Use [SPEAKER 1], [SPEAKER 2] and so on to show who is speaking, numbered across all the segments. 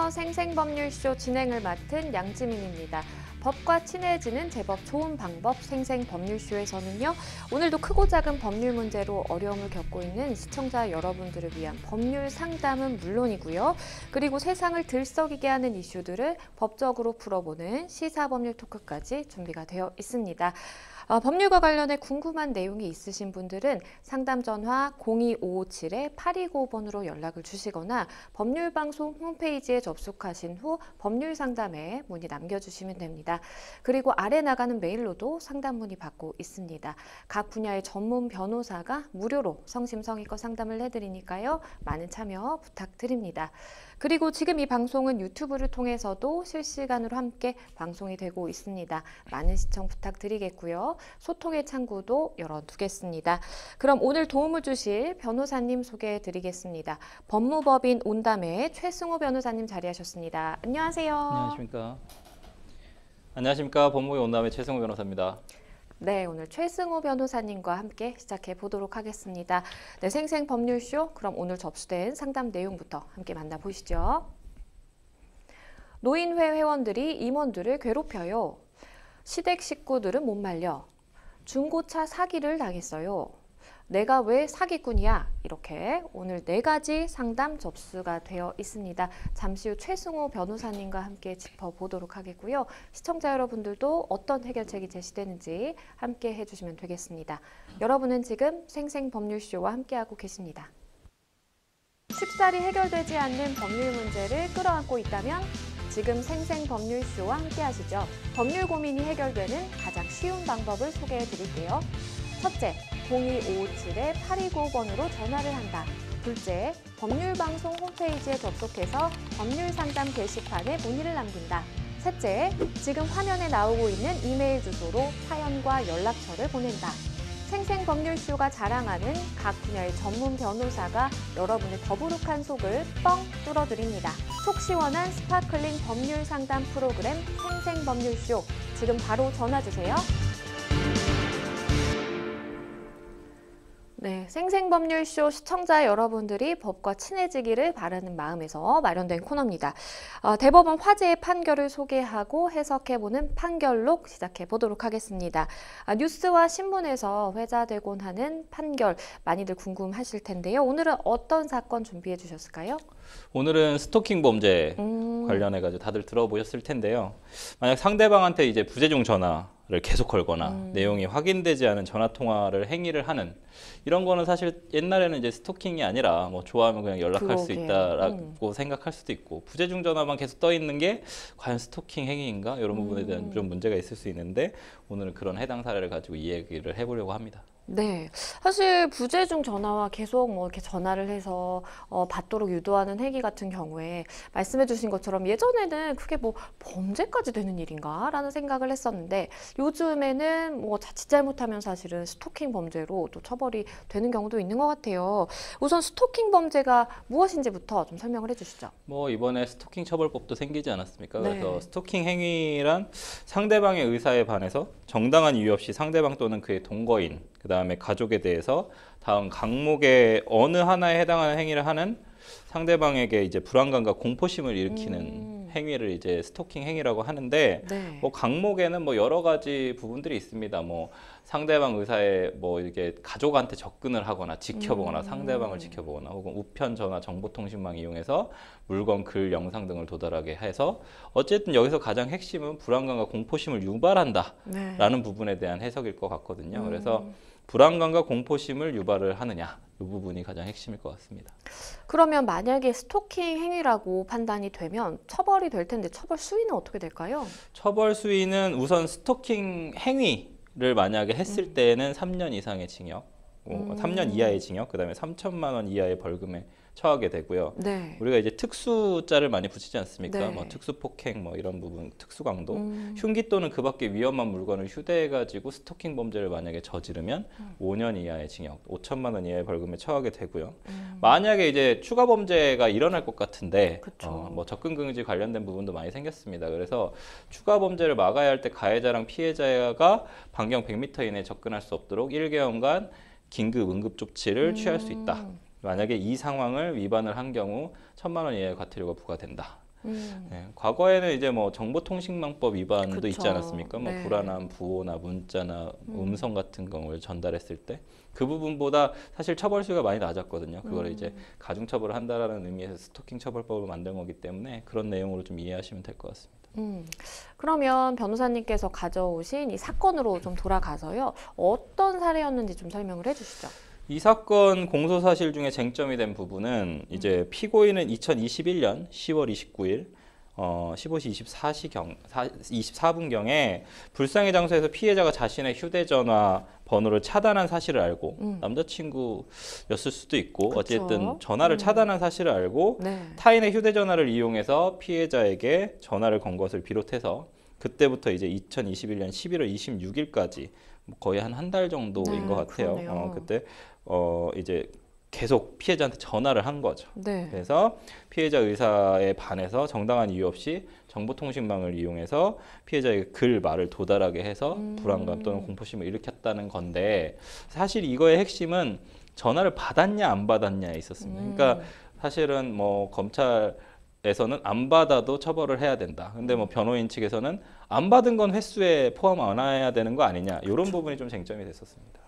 [SPEAKER 1] 안녕하세요. 생생법률쇼 진행을 맡은 양지민입니다. 법과 친해지는 제법 좋은 방법 생생법률쇼에서는요. 오늘도 크고 작은 법률 문제로 어려움을 겪고 있는 시청자 여러분들을 위한 법률 상담은 물론이고요. 그리고 세상을 들썩이게 하는 이슈들을 법적으로 풀어보는 시사법률 토크까지 준비가 되어 있습니다. 법률과 관련해 궁금한 내용이 있으신 분들은 상담 전화 02557-8295번으로 연락을 주시거나 법률방송 홈페이지에 접속하신 후 법률상담에 문의 남겨주시면 됩니다. 그리고 아래 나가는 메일로도 상담 문의 받고 있습니다. 각 분야의 전문 변호사가 무료로 성심성의껏 상담을 해드리니까요. 많은 참여 부탁드립니다. 그리고 지금 이 방송은 유튜브를 통해서도 실시간으로 함께 방송이 되고 있습니다. 많은 시청 부탁드리겠고요. 소통의 창구도 열어두겠습니다. 그럼 오늘 도움을 주실 변호사님 소개해드리겠습니다. 법무법인 온담의 최승호 변호사님 자리하셨습니다. 안녕하세요.
[SPEAKER 2] 안녕하십니까. 안녕하십니까. 법무법인 온담의 최승호 변호사입니다.
[SPEAKER 1] 네, 오늘 최승호 변호사님과 함께 시작해 보도록 하겠습니다. 네, 생생법률쇼. 그럼 오늘 접수된 상담 내용부터 함께 만나보시죠. 노인회 회원들이 임원들을 괴롭혀요. 시댁 식구들은 못 말려. 중고차 사기를 당했어요. 내가 왜 사기꾼이야? 이렇게 오늘 4가지 상담 접수가 되어 있습니다. 잠시 후 최승호 변호사님과 함께 짚어보도록 하겠고요. 시청자 여러분들도 어떤 해결책이 제시되는지 함께 해주시면 되겠습니다. 여러분은 지금 생생법률쇼와 함께하고 계십니다. 쉽사리 해결되지 않는 법률 문제를 끌어안고 있다면 지금 생생법률쇼와 함께하시죠. 법률 고민이 해결되는 가장 쉬운 방법을 소개해 드릴게요. 첫째, 02557-8295번으로 전화를 한다. 둘째, 법률방송 홈페이지에 접속해서 법률상담 게시판에 문의를 남긴다. 셋째, 지금 화면에 나오고 있는 이메일 주소로 사연과 연락처를 보낸다. 생생법률쇼가 자랑하는 각 분야의 전문 변호사가 여러분의 더부룩한 속을 뻥 뚫어드립니다. 속 시원한 스파클링 법률 상담 프로그램 생생법률쇼. 지금 바로 전화주세요. 네, 생생법률쇼 시청자 여러분들이 법과 친해지기를 바라는 마음에서 마련된 코너입니다. 대법원 화제의 판결을 소개하고 해석해보는 판결록 시작해 보도록 하겠습니다. 뉴스와 신문에서 회자되곤 하는 판결 많이들 궁금하실 텐데요. 오늘은 어떤 사건 준비해 주셨을까요?
[SPEAKER 2] 오늘은 스토킹 범죄 관련해가지고 다들 들어보셨을 텐데요. 만약 상대방한테 이제 부재중 전화를 계속 걸거나 내용이 확인되지 않은 전화 통화를 행위를 하는 이런 거는 사실 옛날에는 이제 스토킹이 아니라 뭐 좋아하면 그냥 연락할 수 있다라고 생각할 수도 있고 부재중 전화만 계속 떠 있는 게 과연 스토킹 행위인가 이런 부분에 대한 좀 문제가 있을 수 있는데 오늘은 그런 해당 사례를 가지고 이 얘기를 해보려고 합니다.
[SPEAKER 1] 네, 사실 부재중 전화와 계속 뭐 이렇게 전화를 해서 받도록 유도하는 행위 같은 경우에 말씀해 주신 것처럼 예전에는 그게 뭐 범죄까지 되는 일인가 라는 생각을 했었는데 요즘에는 뭐 자칫 잘못하면 사실은 스토킹 범죄로 또 처벌이 되는 경우도 있는 것 같아요. 우선 스토킹 범죄가 무엇인지부터 좀 설명을 해주시죠.
[SPEAKER 2] 뭐 이번에 스토킹 처벌법도 생기지 않았습니까?
[SPEAKER 1] 네.
[SPEAKER 2] 그래서 스토킹 행위란 상대방의 의사에 반해서 정당한 이유 없이 상대방 또는 그의 동거인 그다음에 가족에 대해서 다음 강목의 어느 하나에 해당하는 행위를 하는 상대방에게 이제 불안감과 공포심을 일으키는 행위를 이제 스토킹 행위라고 하는데
[SPEAKER 1] 네.
[SPEAKER 2] 뭐 강목에는 뭐 여러 가지 부분들이 있습니다. 뭐 상대방 의사에 뭐 이게 가족한테 접근을 하거나 지켜보거나 상대방을 지켜보거나 혹은 우편 전화 정보통신망 이용해서 물건, 글, 영상 등을 도달하게 해서 어쨌든 여기서 가장 핵심은 불안감과 공포심을 유발한다라는 부분에 대한 해석일 것 같거든요. 그래서 불안감과 공포심을 유발을 하느냐 이 부분이 가장 핵심일 것 같습니다.
[SPEAKER 1] 그러면 만약에 스토킹 행위라고 판단이 되면 처벌이 될 텐데 처벌 수위는 어떻게 될까요?
[SPEAKER 2] 처벌 수위는 우선 스토킹 행위를 만약에 했을 때는 3년 이상의 징역, 3년 이하의 징역, 그다음에 3천만 원 이하의 벌금에 처하게 되고요.
[SPEAKER 1] 네.
[SPEAKER 2] 우리가 이제 특수자를 많이 붙이지 않습니까?
[SPEAKER 1] 네.
[SPEAKER 2] 뭐 특수폭행 뭐 이런 부분, 특수강도, 흉기 또는 그밖에 위험한 물건을 휴대해가지고 스토킹 범죄를 만약에 저지르면 5년 이하의 징역, 5천만 원 이하의 벌금에 처하게 되고요. 만약에 이제 추가 범죄가 일어날 것 같은데, 뭐 접근 금지 관련된 부분도 많이 생겼습니다. 그래서 추가 범죄를 막아야 할 때 가해자랑 피해자가 반경 100m 이내에 접근할 수 없도록 1개월간 긴급 응급 조치를 취할 수 있다. 만약에 이 상황을 위반을 한 경우 1,000만 원 이하의 과태료가 부과된다. 네, 과거에는 이제 뭐 정보통신망법 위반도
[SPEAKER 1] 그쵸.
[SPEAKER 2] 있지 않았습니까? 뭐
[SPEAKER 1] 네.
[SPEAKER 2] 불안한 부호나 문자나 음성 같은 경우를 전달했을 때 그 부분보다 사실 처벌 수위가 많이 낮았거든요. 그걸 이제 가중처벌을 한다라는 의미에서 스토킹 처벌법을 만든 거기 때문에 그런 내용으로 좀 이해하시면 될 것 같습니다.
[SPEAKER 1] 그러면 변호사님께서 가져오신 이 사건으로 좀 돌아가서요. 어떤 사례였는지 좀 설명을 해주시죠.
[SPEAKER 2] 이 사건 공소 사실 중에 쟁점이 된 부분은 이제 피고인은 2021년 10월 29일 15시 24분경에 불상의 장소에서 피해자가 자신의 휴대전화 번호를 차단한 사실을 알고 남자친구였을 수도 있고
[SPEAKER 1] 그쵸.
[SPEAKER 2] 어쨌든 전화를 차단한 사실을 알고
[SPEAKER 1] 네.
[SPEAKER 2] 타인의 휴대전화를 이용해서 피해자에게 전화를 건 것을 비롯해서 그때부터 이제 2021년 11월 26일까지 거의 한 달 정도인
[SPEAKER 1] 네,
[SPEAKER 2] 것 같아요.
[SPEAKER 1] 그러네요.
[SPEAKER 2] 그때 이제 계속 피해자한테 전화를 한 거죠.
[SPEAKER 1] 네.
[SPEAKER 2] 그래서 피해자 의사에 반해서 정당한 이유 없이 정보통신망을 이용해서 피해자에게 글, 말을 도달하게 해서 불안감 또는 공포심을 일으켰다는 건데 사실 이거의 핵심은 전화를 받았냐 안 받았냐에 있었습니다. 그러니까 사실은 뭐 검찰에서는 안 받아도 처벌을 해야 된다. 근데 뭐 변호인 측에서는 안 받은 건 횟수에 포함 안 해야 되는 거 아니냐. 이런 부분이 좀 쟁점이 됐었습니다.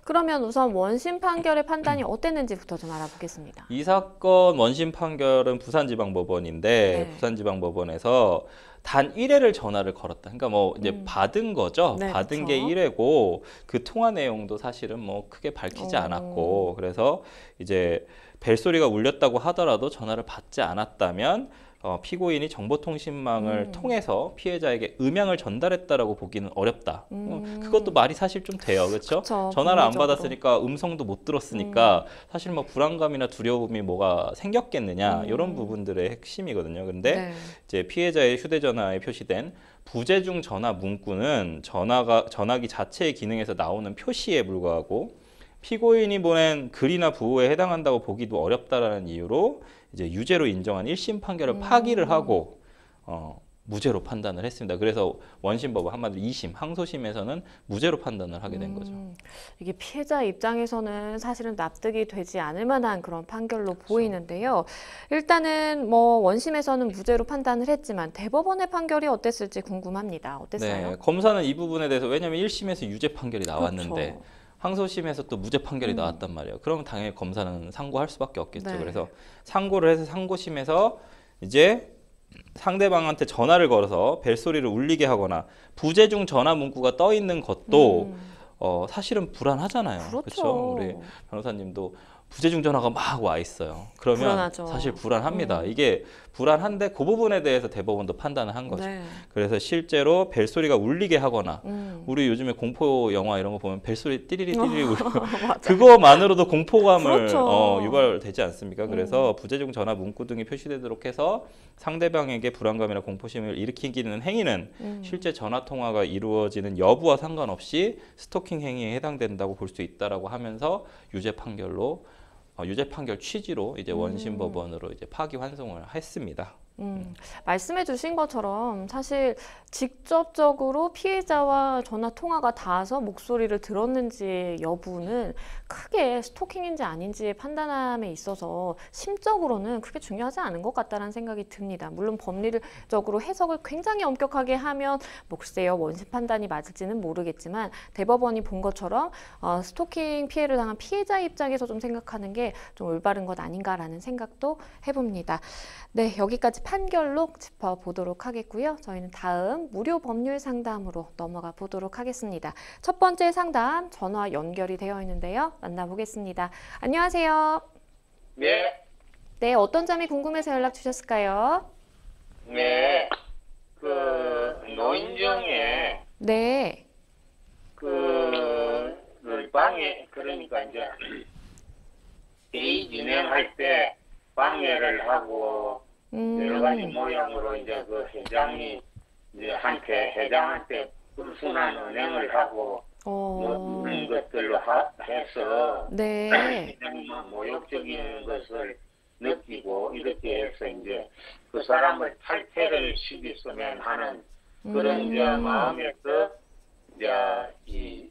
[SPEAKER 1] 그러면 우선 원심 판결의 판단이 어땠는지부터 좀 알아보겠습니다.
[SPEAKER 2] 이 사건 원심 판결은 부산지방법원인데
[SPEAKER 1] 네.
[SPEAKER 2] 부산지방법원에서 단 1회를 전화를 걸었다. 그러니까 뭐 이제 받은 거죠.
[SPEAKER 1] 네,
[SPEAKER 2] 받은
[SPEAKER 1] 그쵸.
[SPEAKER 2] 게 1회고 그 통화 내용도 사실은 뭐 크게 밝히지 않았고 그래서 이제 벨소리가 울렸다고 하더라도 전화를 받지 않았다면 피고인이 정보통신망을 통해서 피해자에게 음향을 전달했다라고 보기는 어렵다. 그것도 말이 사실 좀 돼요. 그렇죠?
[SPEAKER 1] 그쵸,
[SPEAKER 2] 전화를 안
[SPEAKER 1] 법리적으로.
[SPEAKER 2] 받았으니까 음성도 못 들었으니까 사실 뭐 불안감이나 두려움이 뭐가 생겼겠느냐 이런 부분들의 핵심이거든요. 근데
[SPEAKER 1] 네.
[SPEAKER 2] 이제 피해자의 휴대전화에 표시된 부재중 전화 문구는 전화기 자체의 기능에서 나오는 표시에 불과하고 피고인이 보낸 글이나 부호에 해당한다고 보기도 어렵다라는 이유로 이제 유죄로 인정한 1심 판결을 파기를 하고 무죄로 판단을 했습니다. 그래서 원심법원 한마디로 2심 항소심에서는 무죄로 판단을 하게 된 거죠.
[SPEAKER 1] 이게 피해자 입장에서는 사실은 납득이 되지 않을 만한 그런 판결로 보이는데요. 일단은 뭐 원심에서는 무죄로 판단을 했지만 대법원의 판결이 어땠을지 궁금합니다. 어땠어요?
[SPEAKER 2] 네, 검사는 이 부분에 대해서 왜냐하면 1심에서 유죄 판결이 나왔는데
[SPEAKER 1] 그렇죠.
[SPEAKER 2] 항소심에서 또 무죄 판결이 나왔단 말이에요. 그러면 당연히 검사는 상고할 수밖에 없겠죠.
[SPEAKER 1] 네.
[SPEAKER 2] 그래서 상고를 해서 상고심에서 이제 상대방한테 전화를 걸어서 벨소리를 울리게 하거나 부재중 전화 문구가 떠 있는 것도 사실은 불안하잖아요.
[SPEAKER 1] 그렇죠.
[SPEAKER 2] 그렇죠? 우리 변호사님도 부재중 전화가 막 와 있어요. 그러면
[SPEAKER 1] 불안하죠.
[SPEAKER 2] 사실 불안합니다. 이게 불안한데 그 부분에 대해서 대법원도 판단을 한 거죠.
[SPEAKER 1] 네.
[SPEAKER 2] 그래서 실제로 벨소리가 울리게 하거나
[SPEAKER 1] 우리
[SPEAKER 2] 우리 요즘에 공포 영화 이런 거 보면 벨소리 띠리리 띠리리 울리고
[SPEAKER 1] 맞아.
[SPEAKER 2] 그거만으로도 공포감을
[SPEAKER 1] 그렇죠.
[SPEAKER 2] 유발되지 않습니까? 그래서 부재중 전화 문구 등이 표시되도록 해서 상대방에게 불안감이나 공포심을 일으키는 행위는 실제 전화 통화가 이루어지는 여부와 상관없이 스토킹 행위에 해당된다고 볼 수 있다라고 하면서 유죄 판결 취지로 이제 원심 법원으로 이제 파기 환송을 했습니다.
[SPEAKER 1] 말씀해 주신 것처럼 사실 직접적으로 피해자와 전화 통화가 닿아서 목소리를 들었는지 여부는 크게 스토킹인지 아닌지 판단함에 있어서 심적으로는 크게 중요하지 않은 것 같다는 생각이 듭니다. 물론 법리적으로 해석을 굉장히 엄격하게 하면 뭐 글쎄요 원심 판단이 맞을지는 모르겠지만 대법원이 본 것처럼 스토킹 피해를 당한 피해자 입장에서 좀 생각하는 게 좀 올바른 것 아닌가라는 생각도 해봅니다. 네, 여기까지 판결록 짚어보도록 하겠고요. 저희는 다음 무료 법률 상담으로 넘어가 보도록 하겠습니다. 첫 번째 상담 전화 연결이 되어 있는데요. 만나보겠습니다. 안녕하세요.
[SPEAKER 3] 네,
[SPEAKER 1] 네, 어떤 점이 궁금해서 연락 주셨을까요?
[SPEAKER 3] 네, 노인정에
[SPEAKER 1] 네.
[SPEAKER 3] 방해, 그러니까 이제 회의 진행할 때 방해를 하고 여러 가지 모양으로 이제 그 회장이 이제 회장한테 불순한 언행을 하고 뭐 그런 것들로 해서
[SPEAKER 1] 네.
[SPEAKER 3] 회장이 뭐 모욕적인 것을 느끼고 이렇게 해서 이제 그 사람을 탈퇴를 시켰으면 하는 그런 이제 마음에서 이제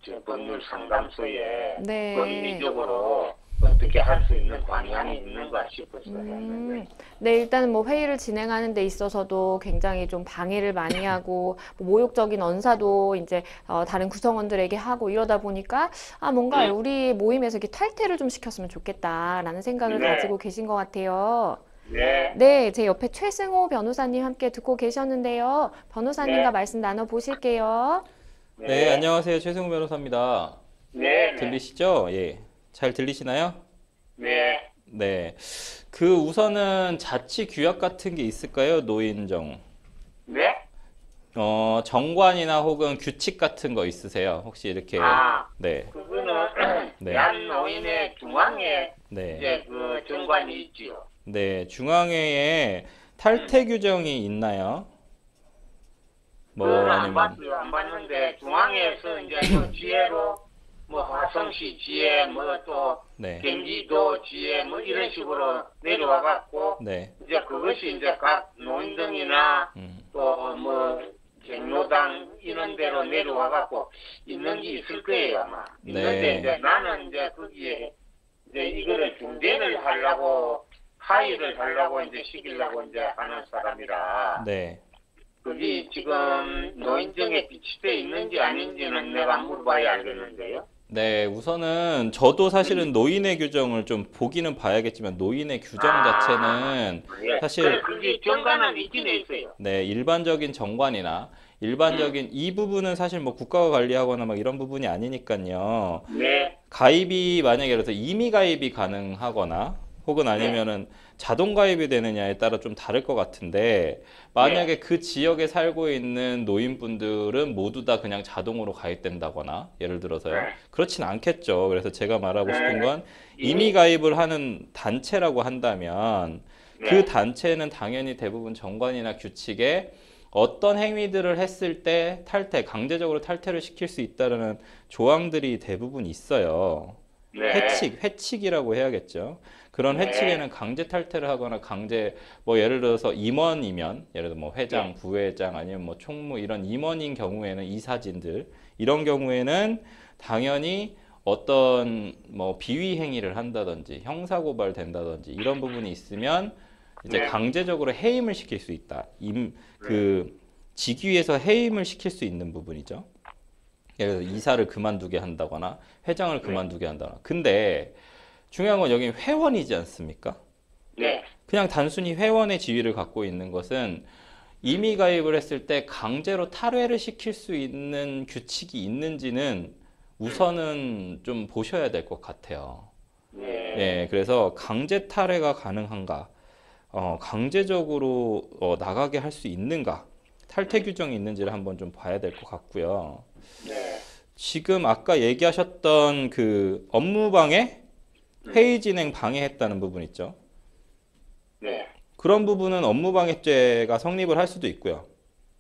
[SPEAKER 3] 저 법률 상담소에
[SPEAKER 1] 네.
[SPEAKER 3] 법리적으로 어떻게 할 수 있는 방향이 있는가 싶어서 했는데.
[SPEAKER 1] 네, 일단 뭐 회의를 진행하는 데 있어서도 굉장히 좀 방해를 많이 하고 뭐 모욕적인 언사도 이제 다른 구성원들에게 하고 이러다 보니까 뭔가 우리 모임에서 이렇게 탈퇴를 좀 시켰으면 좋겠다라는 생각을
[SPEAKER 3] 네.
[SPEAKER 1] 가지고 계신 것 같아요.
[SPEAKER 3] 네,
[SPEAKER 1] 네, 제 옆에 최승호 변호사님 함께 듣고 계셨는데요. 변호사님과
[SPEAKER 3] 네.
[SPEAKER 1] 말씀 나눠보실게요.
[SPEAKER 2] 네, 안녕하세요. 최승우 변호사입니다.
[SPEAKER 3] 네, 네,
[SPEAKER 2] 들리시죠? 예. 잘 들리시나요?
[SPEAKER 3] 네.
[SPEAKER 2] 네. 그 우선은 자치 규약 같은 게 있을까요? 노인정.
[SPEAKER 3] 네?
[SPEAKER 2] 정관이나 혹은 규칙 같은 거 있으세요? 혹시 이렇게. 네.
[SPEAKER 3] 그거는
[SPEAKER 2] 네.
[SPEAKER 3] 대한노인의 중앙에
[SPEAKER 2] 네.
[SPEAKER 3] 이제 그 정관이 있지요.
[SPEAKER 2] 네. 중앙회에 탈퇴 규정이 있나요? 뭐
[SPEAKER 3] 그건 안
[SPEAKER 2] 아니면
[SPEAKER 3] 봤어요. 안 봤는데 중앙에서 이제 그 지혜로 뭐 화성시 지혜 뭐 또
[SPEAKER 2] 네.
[SPEAKER 3] 경기도 지혜 뭐 이런 식으로 내려와 갖고
[SPEAKER 2] 네.
[SPEAKER 3] 이제 그것이 이제 각 노인정이나 또 뭐 갱노당 이런 데로 내려와 갖고 있는 게 있을 거예요 아마. 있는데
[SPEAKER 2] 네.
[SPEAKER 3] 이제 나는 이제 거기에 이제 이거를 중재를 하려고 하의를 하려고 이제 시키려고 이제 하는 사람이라.
[SPEAKER 2] 네.
[SPEAKER 3] 그게 지금 노인정에 비치돼 있는지 아닌지는 내가 물어봐야 알겠는데요.
[SPEAKER 2] 네, 우선은 저도 사실은 노인의 규정을 좀 보기는 봐야겠지만 노인의 규정 자체는
[SPEAKER 3] 예.
[SPEAKER 2] 사실
[SPEAKER 3] 그게 정관은 있긴 있어요.
[SPEAKER 2] 네, 일반적인 정관이나 일반적인 이 부분은 사실 뭐 국가가 관리하거나 막 이런 부분이 아니니까요.
[SPEAKER 3] 네,
[SPEAKER 2] 가입이 만약에 예를 들어서 임의 가입이 가능하거나 혹은 아니면은 자동 가입이 되느냐에 따라 좀 다를 것 같은데 만약에 그 지역에 살고 있는 노인분들은 모두 다 그냥 자동으로 가입된다거나 예를 들어서요.
[SPEAKER 3] 네.
[SPEAKER 2] 그렇진 않겠죠. 그래서 제가 말하고 싶은 건 임의 가입을 하는 단체라고 한다면 그 단체는 당연히 대부분 정관이나 규칙에 어떤 행위들을 했을 때 탈퇴, 강제적으로 탈퇴를 시킬 수 있다는 조항들이 대부분 있어요. 회칙이라고 해야겠죠. 그런 회칙에는 강제 탈퇴를 하거나 강제 뭐 예를 들어서 임원이면 예를 들어 뭐 회장, 부회장 아니면 뭐 총무 이런 임원인 경우에는 이사진들 이런 경우에는 당연히 어떤 뭐 비위 행위를 한다든지 형사 고발 된다든지 이런 부분이 있으면 이제 강제적으로 해임을 시킬 수 있다. 그 직위에서 해임을 시킬 수 있는 부분이죠. 예를 들어 이사를 그만두게 한다거나 회장을 그만두게 한다거나. 근데 중요한 건 여기 회원이지 않습니까?
[SPEAKER 3] 네,
[SPEAKER 2] 그냥 단순히 회원의 지위를 갖고 있는 것은 임의 가입을 했을 때 강제로 탈회를 시킬 수 있는 규칙이 있는지는 우선은 좀 보셔야 될 것 같아요. 예, 그래서 강제 탈회가 가능한가? 강제적으로 나가게 할 수 있는가? 탈퇴 규정이 있는지를 한번 좀 봐야 될 것 같고요. 지금 아까 얘기하셨던 그 업무방해? 회의 진행 방해했다는 부분 있죠.
[SPEAKER 3] 네,
[SPEAKER 2] 그런 부분은 업무방해죄가 성립을 할 수도 있고요.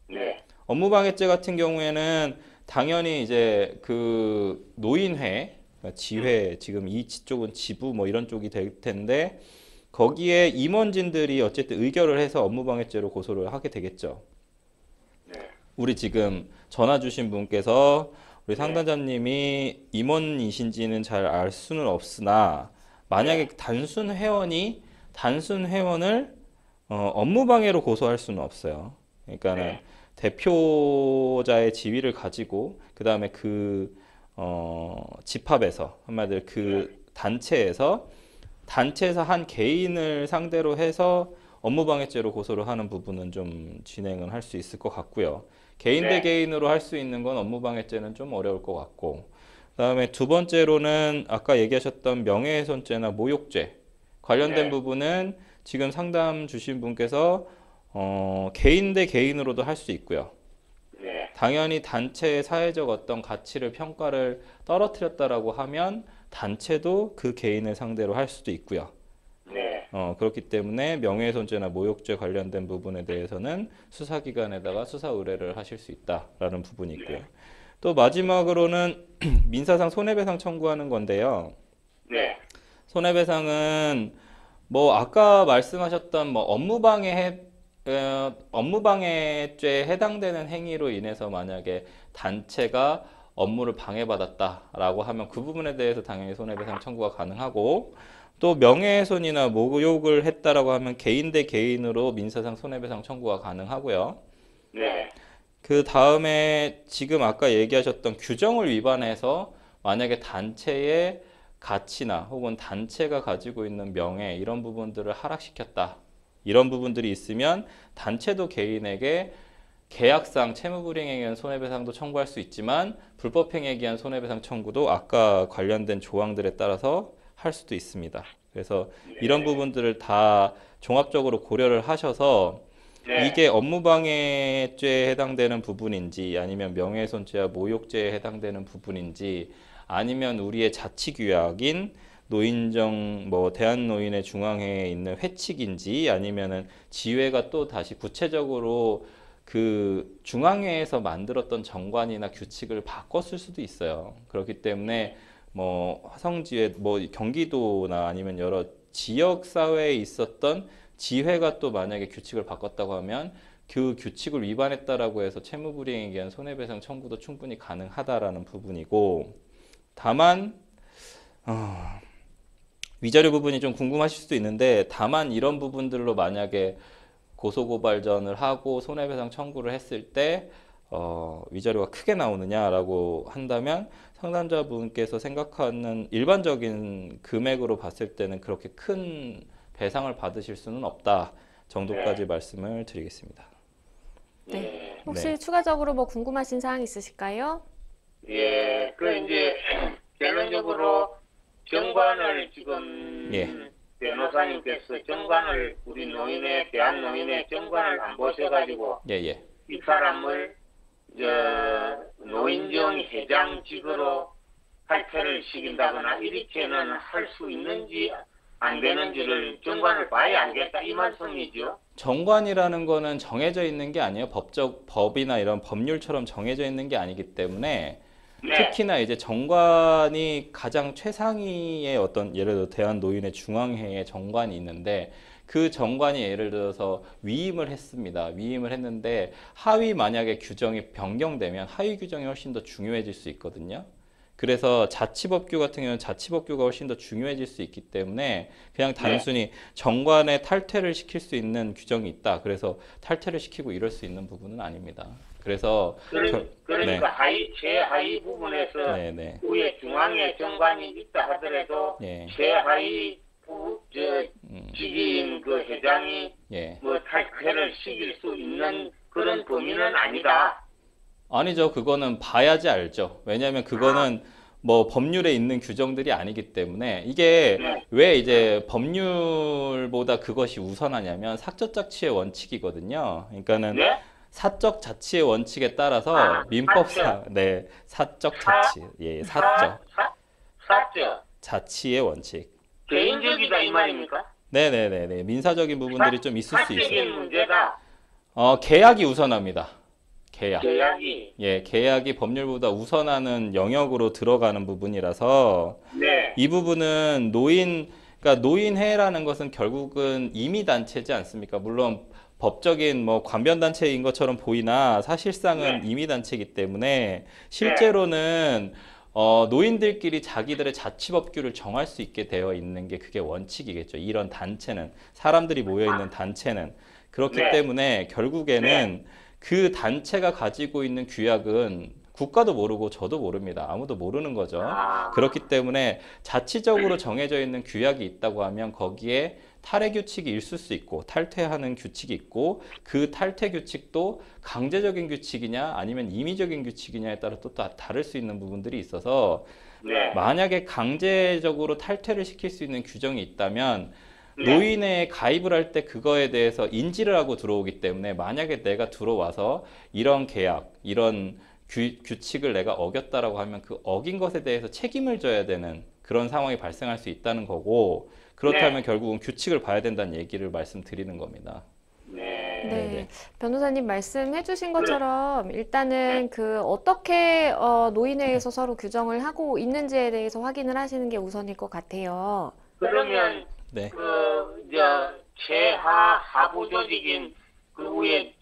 [SPEAKER 3] 네,
[SPEAKER 2] 업무방해죄 같은 경우에는 당연히 이제 그 노인회, 그러니까 지회, 지금 이 쪽은 지부 뭐 이런 쪽이 될 텐데 거기에 임원진들이 어쨌든 의결을 해서 업무방해죄로 고소를 하게 되겠죠. 우리 지금 전화 주신 분께서 우리 상담자님이 임원이신지는 잘 알 수는 없으나 만약에 단순 회원이 단순 회원을 업무방해로 고소할 수는 없어요. 그러니까는 대표자의 지위를 가지고 그 다음에 그 집합에서 한마디로 그 단체에서 한 개인을 상대로 해서 업무방해죄로 고소를 하는 부분은 좀 진행은 할 수 있을 것 같고요. 개인 대 개인으로 할 수 있는 건 업무방해죄는 좀 어려울 것 같고, 그다음에 두 번째로는 아까 얘기하셨던 명예훼손죄나 모욕죄 관련된 부분은 지금 상담 주신 분께서 개인 대 개인으로도 할 수 있고요. 당연히 단체의 사회적 어떤 가치를 평가를 떨어뜨렸다라고 하면 단체도 그 개인을 상대로 할 수도 있고요. 그렇기 때문에 명예훼손죄나 모욕죄 관련된 부분에 대해서는 수사기관에다가 수사 의뢰를 하실 수 있다라는 부분이 있고요. 또 마지막으로는 민사상 손해배상 청구하는 건데요. 손해배상은 뭐 아까 말씀하셨던 뭐 업무방해죄에 해당되는 행위로 인해서 만약에 단체가 업무를 방해받았다라고 하면 그 부분에 대해서 당연히 손해배상 청구가 가능하고 또 명예훼손이나 모욕을 했다라고 하면 개인 대 개인으로 민사상 손해배상 청구가 가능하고요.
[SPEAKER 3] 네.
[SPEAKER 2] 그 다음에 지금 아까 얘기하셨던 규정을 위반해서 만약에 단체의 가치나 혹은 단체가 가지고 있는 명예 이런 부분들을 하락시켰다. 이런 부분들이 있으면 단체도 개인에게 계약상 채무불이행에 의한 손해배상도 청구할 수 있지만 불법행위에 의한 손해배상 청구도 아까 관련된 조항들에 따라서 할 수도 있습니다. 그래서 이런 부분들을 다 종합적으로 고려를 하셔서
[SPEAKER 3] 네.
[SPEAKER 2] 이게 업무방해죄에 해당되는 부분인지 아니면 명예훼손죄와 모욕죄에 해당되는 부분인지 아니면 우리의 자치규약인 노인정 대한노인의 중앙회에 있는 회칙인지 아니면은 지회가 또 다시 구체적으로 그 중앙회에서 만들었던 정관이나 규칙을 바꿨을 수도 있어요. 그렇기 때문에 화성지회 경기도나 아니면 여러 지역 사회에 있었던 지회가 또 만약에 규칙을 바꿨다고 하면 그 규칙을 위반했다라고 해서 채무불이행에 의한 손해배상 청구도 충분히 가능하다라는 부분이고 다만 위자료 부분이 좀 궁금하실 수도 있는데 다만 이런 부분들로 만약에 고소고발전을 하고 손해배상 청구를 했을 때 위자료가 크게 나오느냐라고 한다면 상담자분께서 생각하는 일반적인 금액으로 봤을 때는 그렇게 큰 배상을 받으실 수는 없다 정도까지 말씀을 드리겠습니다.
[SPEAKER 1] 네. 혹시
[SPEAKER 2] 네.
[SPEAKER 1] 추가적으로 궁금하신 사항 있으실까요?
[SPEAKER 3] 예, 이제 결론적으로 정관을 지금
[SPEAKER 2] 예.
[SPEAKER 3] 변호사님께서 정관을 우리 대한노인의 정관을 안 보셔가지고
[SPEAKER 2] 예.
[SPEAKER 3] 이 사람을 노인정 회장직으로 탈퇴를 시킨다거나 이렇게는 할 수 있는지 안 되는지를 정관을 봐야 알겠다 이 말씀이죠.
[SPEAKER 2] 정관이라는 거는 정해져 있는 게 아니에요. 법이나 이런 법률처럼 정해져 있는 게 아니기 때문에
[SPEAKER 3] 네.
[SPEAKER 2] 특히나 이제 정관이 가장 최상위의 어떤 예를 들어 대한노인의 중앙회의 정관이 있는데 그 정관이 예를 들어서 위임을 했습니다. 위임을 했는데 하위 만약에 규정이 변경되면 하위 규정이 훨씬 더 중요해질 수 있거든요. 그래서 자치법규 같은 경우는 자치법규가 훨씬 더 중요해질 수 있기 때문에 그냥 단순히 정관에 탈퇴를 시킬 수 있는 규정이 있다. 그래서 탈퇴를 시키고 이럴 수 있는 부분은 아닙니다. 그래서
[SPEAKER 3] 그러니까 최하위 부분에서 위에 중앙에 정관이 있다 하더라도 최하위 직위인 그 회장이 탈퇴를 시킬 수 있는 그런 범위는 아니다.
[SPEAKER 2] 아니죠. 그거는 봐야지 알죠. 왜냐하면 그거는 법률에 있는 규정들이 아니기 때문에 이게 왜 이제 법률보다 그것이 우선하냐면 사적 자치의 원칙이거든요. 그러니까는 사적 자치의 원칙에 따라서 민법상 사적 자치 사적 자치의 원칙
[SPEAKER 3] 개인적이다 이 말입니까?
[SPEAKER 2] 네네네 민사적인 부분들이 좀 있을 수 있어요.
[SPEAKER 3] 사적인 문제다.
[SPEAKER 2] 계약이 우선합니다.
[SPEAKER 3] 계약이
[SPEAKER 2] 계약이 법률보다 우선하는 영역으로 들어가는 부분이라서 이 부분은 그러니까 노인회라는 것은 결국은 임의단체지 않습니까? 물론 법적인 관변단체인 것처럼 보이나 사실상은 임의단체이기 때문에 실제로는 노인들끼리 자기들의 자치법규를 정할 수 있게 되어 있는 게 그게 원칙이겠죠. 이런 단체는 사람들이 모여있는 단체는 그렇기 때문에 결국에는 그 단체가 가지고 있는 규약은 국가도 모르고 저도 모릅니다. 아무도 모르는 거죠. 그렇기 때문에 자치적으로 정해져 있는 규약이 있다고 하면 거기에 탈회 규칙이 있을 수 있고 탈퇴하는 규칙이 있고 그 탈퇴 규칙도 강제적인 규칙이냐 아니면 임의적인 규칙이냐에 따라 또 다를 수 있는 부분들이 있어서 만약에 강제적으로 탈퇴를 시킬 수 있는 규정이 있다면 노인회에 가입을 할 때 그거에 대해서 인지를 하고 들어오기 때문에 만약에 내가 들어와서 이런 계약, 이런 규칙을 내가 어겼다라고 하면 그 어긴 것에 대해서 책임을 져야 되는 그런 상황이 발생할 수 있다는 거고 그렇다면 결국은 규칙을 봐야 된다는 얘기를 말씀드리는 겁니다.
[SPEAKER 1] 네. 변호사님 말씀해 주신 것처럼 일단은 어떻게 노인회에서 서로 규정을 하고 있는지에 대해서 확인을 하시는 게 우선일 것 같아요.
[SPEAKER 3] 그러면 최하 하부 조직인 그 위에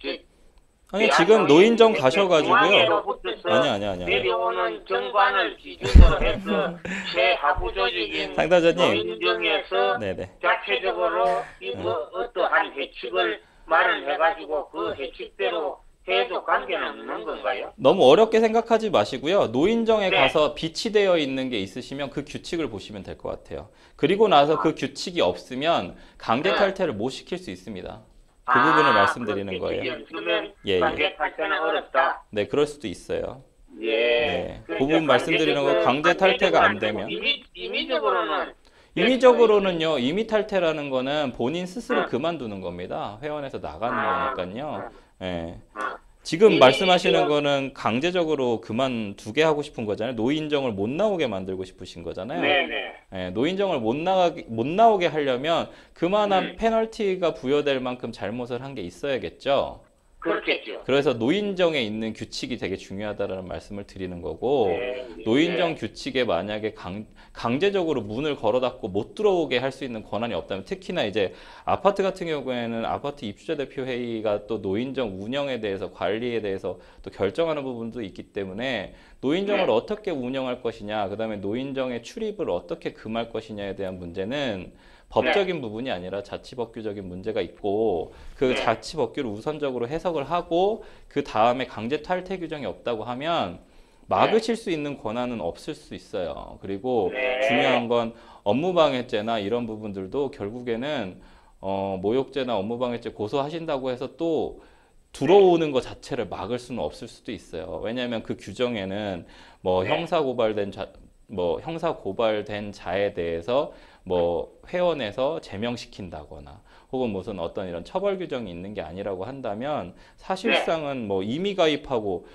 [SPEAKER 2] 아니 지금 노인정 가셔가지고요.
[SPEAKER 3] 중앙으로부터
[SPEAKER 2] 아니.
[SPEAKER 3] 내려오는 정관을 기준으로 해서 최하부 조직인
[SPEAKER 2] 상담자님.
[SPEAKER 3] 노인정에서
[SPEAKER 2] 네네.
[SPEAKER 3] 자체적으로 어떠한 해칙을 마련해가지고 그 해칙대로 해도 관계는 없는 건가요?
[SPEAKER 2] 너무 어렵게 생각하지 마시고요. 노인정에
[SPEAKER 3] 네.
[SPEAKER 2] 가서 비치되어 있는 게 있으시면 그 규칙을 보시면 될 것 같아요. 그리고 나서 그 규칙이 없으면 강제 탈퇴를 못 시킬 수 있습니다. 그 부분을 말씀드리는 거예요. 예.
[SPEAKER 3] 강제 탈퇴는 어렵다.
[SPEAKER 2] 네, 그럴 수도 있어요.
[SPEAKER 3] 예.
[SPEAKER 2] 네, 그 부분 말씀드리는 거 강제 탈퇴가 안 되면
[SPEAKER 3] 임의적으로는
[SPEAKER 2] 임의 탈퇴라는 거는 본인 스스로 그만두는 겁니다. 회원에서 나가는 거니까요. 예. 지금 말씀하시는 거는 강제적으로 그만두게 하고 싶은 거잖아요. 노인정을 못 나오게 만들고 싶으신 거잖아요.
[SPEAKER 3] 네네.
[SPEAKER 2] 예, 노인정을 못 나오게 하려면 그만한 페널티가 부여될 만큼 잘못을 한 게 있어야겠죠.
[SPEAKER 3] 그렇겠죠.
[SPEAKER 2] 그래서 노인정에 있는 규칙이 되게 중요하다는 말씀을 드리는 거고,
[SPEAKER 3] 네,
[SPEAKER 2] 노인정
[SPEAKER 3] 네.
[SPEAKER 2] 규칙에 만약에 강제적으로 문을 걸어 닫고 못 들어오게 할 수 있는 권한이 없다면, 특히나 이제 아파트 같은 경우에는 아파트 입주자 대표 회의가 또 노인정 운영에 대해서, 관리에 대해서 또 결정하는 부분도 있기 때문에 노인정을
[SPEAKER 3] 네.
[SPEAKER 2] 어떻게 운영할 것이냐, 그다음에 노인정의 출입을 어떻게 금할 것이냐에 대한 문제는 법적인 부분이 아니라 자치법규적인 문제가 있고, 그
[SPEAKER 3] 네.
[SPEAKER 2] 자치법규를 우선적으로 해석을 하고 그 다음에 강제 탈퇴 규정이 없다고 하면 막으실 수 있는 권한은 없을 수 있어요. 그리고
[SPEAKER 3] 네.
[SPEAKER 2] 중요한 건 업무방해죄나 이런 부분들도 결국에는 모욕죄나 업무방해죄 고소하신다고 해서 또 들어오는 것 자체를 막을 수는 없을 수도 있어요. 왜냐하면 그 규정에는 뭐
[SPEAKER 3] 네.
[SPEAKER 2] 형사 고발된 자에 대해서 뭐 회원에서 제명시킨다거나 혹은 무슨 어떤 이런 처벌 규정이 있는 게 아니라고 한다면 사실상은 뭐 이미 가입하고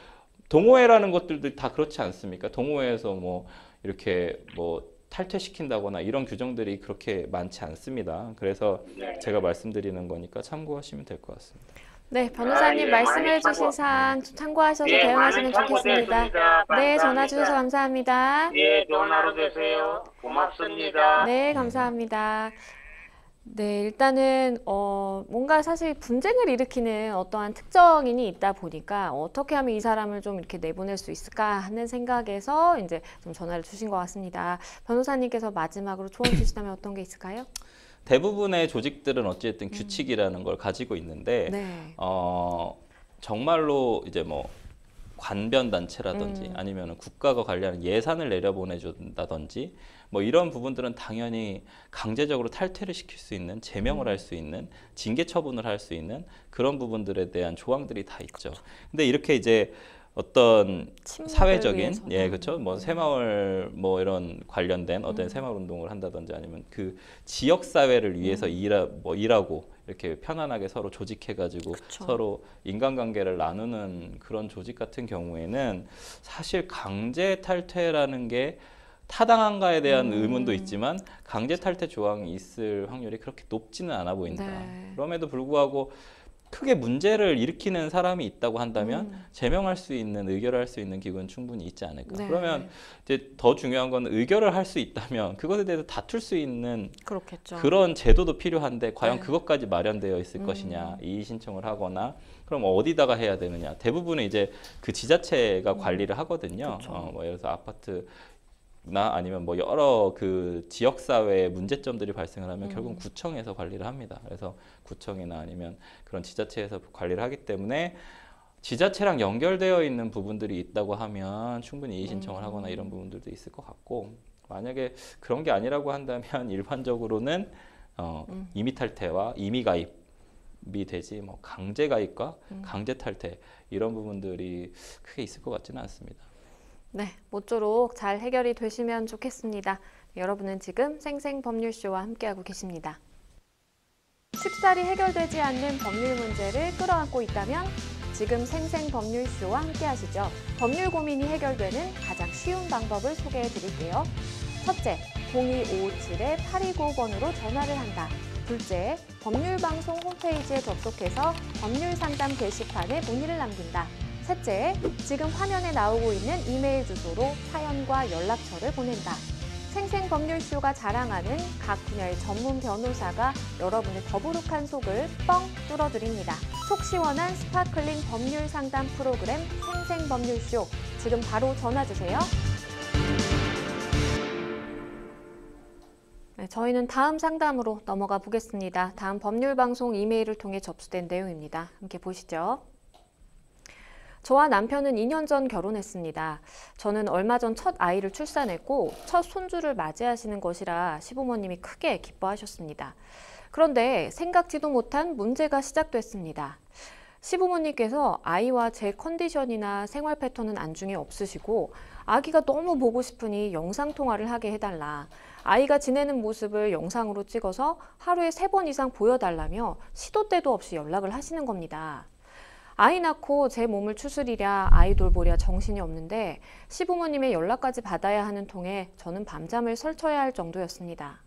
[SPEAKER 2] 동호회라는 것들도 다 그렇지 않습니까? 동호회에서 뭐 이렇게 뭐 탈퇴시킨다거나 이런 규정들이 그렇게 많지 않습니다. 그래서
[SPEAKER 3] 네.
[SPEAKER 2] 제가 말씀드리는 거니까 참고하시면 될 것 같습니다.
[SPEAKER 1] 네, 변호사님
[SPEAKER 3] 예,
[SPEAKER 1] 말씀해
[SPEAKER 3] 많이
[SPEAKER 1] 주신 사항 참고하셔서
[SPEAKER 3] 예,
[SPEAKER 1] 대응하시면
[SPEAKER 3] 많이
[SPEAKER 1] 좋겠습니다.
[SPEAKER 3] 참고됐습니다.
[SPEAKER 1] 네, 전화
[SPEAKER 3] 감사합니다.
[SPEAKER 1] 주셔서 감사합니다.
[SPEAKER 3] 예, 좋은 하루 되세요. 고맙습니다.
[SPEAKER 1] 네, 감사합니다. 네, 일단은 뭔가 사실 분쟁을 일으키는 어떠한 특정인이 있다 보니까 어떻게 하면 이 사람을 좀 이렇게 내보낼 수 있을까 하는 생각에서 이제 좀 전화를 주신 것 같습니다. 변호사님께서 마지막으로 조언 주시다면 어떤 게 있을까요?
[SPEAKER 2] 대부분의 조직들은 어쨌든 규칙이라는 걸 가지고 있는데
[SPEAKER 1] 네.
[SPEAKER 2] 정말로 이제 뭐 관변 단체라든지 아니면 국가가 관리하는 예산을 내려보내준다든지 뭐 이런 부분들은 당연히 강제적으로 탈퇴를 시킬 수 있는, 제명을 할 수 있는, 징계 처분을 할 수 있는 그런 부분들에 대한 조항들이 다 있죠. 근데 이렇게 이제 어떤 사회적인, 예, 그렇죠. 뭐 새마을 뭐 이런 관련된 어떤 새마을 운동을 한다든지 아니면 그 지역 사회를 위해서 일하고 이렇게 편안하게 서로 조직해가지고
[SPEAKER 1] 그쵸.
[SPEAKER 2] 서로 인간관계를 나누는 그런 조직 같은 경우에는 사실 강제 탈퇴라는 게 타당한가에 대한 의문도 있지만 강제 탈퇴 조항이 있을 확률이 그렇게 높지는 않아 보인다.
[SPEAKER 1] 네.
[SPEAKER 2] 그럼에도 불구하고 크게 문제를 일으키는 사람이 있다고 한다면 제명할 수 있는, 의결할 수 있는 기구는 충분히 있지 않을까.
[SPEAKER 1] 네.
[SPEAKER 2] 그러면 이제 더 중요한 건 의결을 할 수 있다면 그것에 대해서 다툴 수 있는
[SPEAKER 1] 그렇겠죠.
[SPEAKER 2] 그런 제도도 필요한데 과연
[SPEAKER 1] 네.
[SPEAKER 2] 그것까지 마련되어 있을 것이냐, 이의 신청을 하거나 그럼 어디다가 해야 되느냐. 대부분은 이제 그 지자체가 관리를 하거든요.
[SPEAKER 1] 그쵸.
[SPEAKER 2] 뭐 예를 들어서 아파트 나 아니면 뭐 여러 그 지역 사회에 문제점들이 발생을 하면 결국 구청에서 관리를 합니다. 그래서 구청이나 아니면 그런 지자체에서 관리를 하기 때문에 지자체랑 연결되어 있는 부분들이 있다고 하면 충분히 이의 신청을 하거나 이런 부분들도 있을 것 같고, 만약에 그런 게 아니라고 한다면 일반적으로는 임의 탈퇴와 임의 가입이 되지 뭐 강제 가입과 강제 탈퇴 이런 부분들이 크게 있을 것 같지는 않습니다.
[SPEAKER 1] 네, 모쪼록 잘 해결이 되시면 좋겠습니다. 여러분은 지금 생생법률쇼와 함께하고 계십니다. 쉽사리 해결되지 않는 법률 문제를 끌어안고 있다면 지금 생생법률쇼와 함께하시죠. 법률 고민이 해결되는 가장 쉬운 방법을 소개해 드릴게요. 첫째, 02557-8295번으로 전화를 한다. 둘째, 법률방송 홈페이지에 접속해서 법률상담 게시판에 문의를 남긴다. 셋째, 지금 화면에 나오고 있는 이메일 주소로 사연과 연락처를 보낸다. 생생법률쇼가 자랑하는 각 분야의 전문 변호사가 여러분의 더부룩한 속을 뻥 뚫어드립니다. 속 시원한 스파클링 법률 상담 프로그램 생생법률쇼. 지금 바로 전화 주세요. 네, 저희는 다음 상담으로 넘어가 보겠습니다. 다음 법률방송 이메일을 통해 접수된 내용입니다. 함께 보시죠. 저와 남편은 2년 전 결혼했습니다. 저는 얼마 전 첫 아이를 출산했고 첫 손주를 맞이하시는 것이라 시부모님이 크게 기뻐하셨습니다. 그런데 생각지도 못한 문제가 시작됐습니다. 시부모님께서 아이와 제 컨디션이나 생활 패턴은 안중에 없으시고 아기가 너무 보고 싶으니 영상통화를 하게 해달라. 아이가 지내는 모습을 영상으로 찍어서 하루에 3번 이상 보여달라며 시도 때도 없이 연락을 하시는 겁니다. 아이 낳고 제 몸을 추스리랴 아이 돌보랴 정신이 없는데 시부모님의 연락까지 받아야 하는 통에 저는 밤잠을 설쳐야 할 정도였습니다.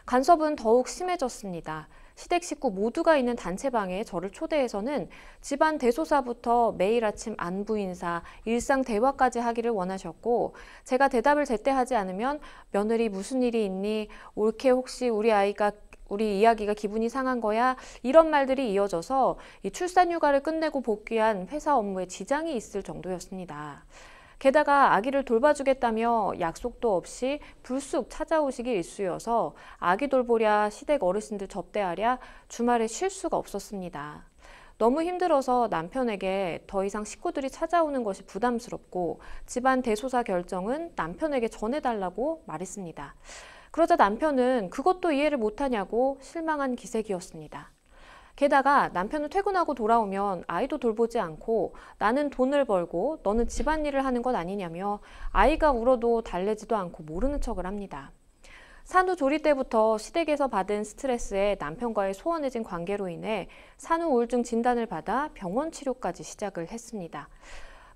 [SPEAKER 1] 간섭은 더욱 심해졌습니다. 시댁 식구 모두가 있는 단체방에 저를 초대해서는 집안 대소사부터 매일 아침 안부 인사, 일상 대화까지 하기를 원하셨고 제가 대답을 제때 하지 않으면 며느리 무슨 일이 있니? 올케 혹시 우리 이야기가 기분이 상한 거야? 이런 말들이 이어져서 이 출산 휴가를 끝내고 복귀한 회사 업무에 지장이 있을 정도였습니다. 게다가 아기를 돌봐주겠다며 약속도 없이 불쑥 찾아오시기 일쑤여서 아기 돌보랴 시댁 어르신들 접대하랴 주말에 쉴 수가 없었습니다. 너무 힘들어서 남편에게 더 이상 식구들이 찾아오는 것이 부담스럽고 집안 대소사 결정은 남편에게 전해달라고 말했습니다. 그러자 남편은 그것도 이해를 못하냐고 실망한 기색이었습니다. 게다가 남편은 퇴근하고 돌아오면 아이도 돌보지 않고 나는 돈을 벌고 너는 집안일을 하는 것 아니냐며 아이가 울어도 달래지도 않고 모르는 척을 합니다. 산후조리 때부터 시댁에서 받은 스트레스에 남편과의 소원해진 관계로 인해 산후우울증 진단을 받아 병원 치료까지 시작을 했습니다.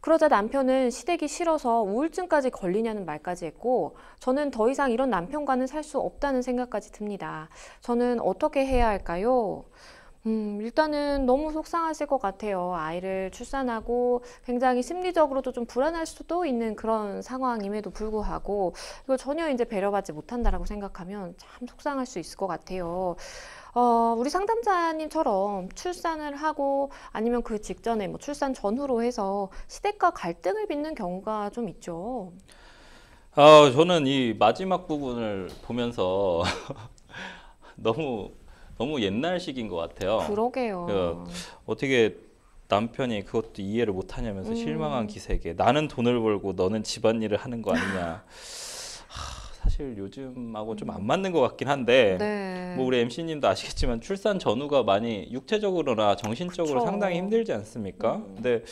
[SPEAKER 1] 그러자 남편은 시댁이 싫어서 우울증까지 걸리냐는 말까지 했고 저는 더 이상 이런 남편과는 살 수 없다는 생각까지 듭니다. 저는 어떻게 해야 할까요? 일단은 너무 속상하실 것 같아요. 아이를 출산하고 굉장히 심리적으로도 좀 불안할 수도 있는 그런 상황임에도 불구하고 이걸 전혀 이제 배려받지 못한다라고 생각하면 참 속상할 수 있을 것 같아요. 우리 상담자님처럼 출산을 하고 아니면 그 직전에 뭐 출산 전후로 해서 시댁과 갈등을 빚는 경우가 좀 있죠.
[SPEAKER 2] 저는 이 마지막 부분을 보면서 너무 옛날식인 것 같아요.
[SPEAKER 1] 그러게요.
[SPEAKER 2] 어떻게 남편이 그것도 이해를 못하냐면서 실망한 기색에 나는 돈을 벌고 너는 집안일을 하는 거 아니냐. 사실 요즘하고 좀 안 맞는 것 같긴 한데
[SPEAKER 1] 네.
[SPEAKER 2] 뭐 우리 MC님도 아시겠지만 출산 전후가 많이 육체적으로나 정신적으로
[SPEAKER 1] 그쵸.
[SPEAKER 2] 상당히 힘들지 않습니까? 근데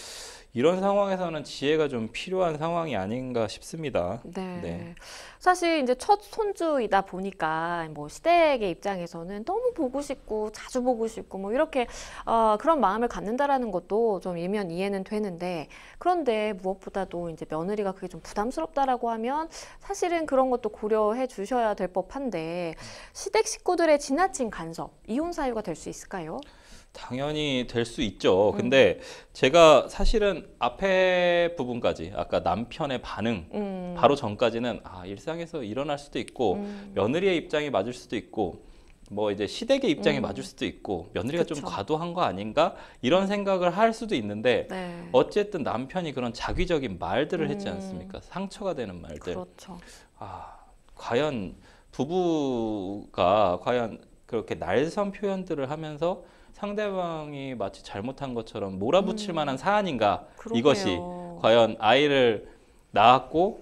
[SPEAKER 2] 이런 상황에서는 지혜가 좀 필요한 상황이 아닌가 싶습니다.
[SPEAKER 1] 네.
[SPEAKER 2] 네.
[SPEAKER 1] 사실 이제 첫 손주이다 보니까 뭐 시댁의 입장에서는 너무 보고 싶고 자주 보고 싶고 뭐 이렇게 그런 마음을 갖는다라는 것도 좀 일면 이해는 되는데 그런데 무엇보다도 이제 며느리가 그게 좀 부담스럽다라고 하면 사실은 그런 것도 고려해 주셔야 될 법한데 시댁 식구들의 지나친 간섭, 이혼 사유가 될 수 있을까요?
[SPEAKER 2] 당연히 될 수 있죠. 근데 제가 사실은 앞에 부분까지 아까 남편의 반응 바로 전까지는 일상에서 일어날 수도 있고 며느리의 입장이 맞을 수도 있고 뭐 이제 시댁의 입장이 맞을 수도 있고 며느리가
[SPEAKER 1] 그쵸.
[SPEAKER 2] 좀 과도한 거 아닌가 이런 생각을 할 수도 있는데
[SPEAKER 1] 네.
[SPEAKER 2] 어쨌든 남편이 그런 자기적인 말들을 했지 않습니까? 상처가 되는 말들.
[SPEAKER 1] 그렇죠.
[SPEAKER 2] 과연 부부가 과연 그렇게 날선 표현들을 하면서 상대방이 마치 잘못한 것처럼 몰아붙일 만한 사안인가?
[SPEAKER 1] 그러게요.
[SPEAKER 2] 이것이 과연 아이를 낳았고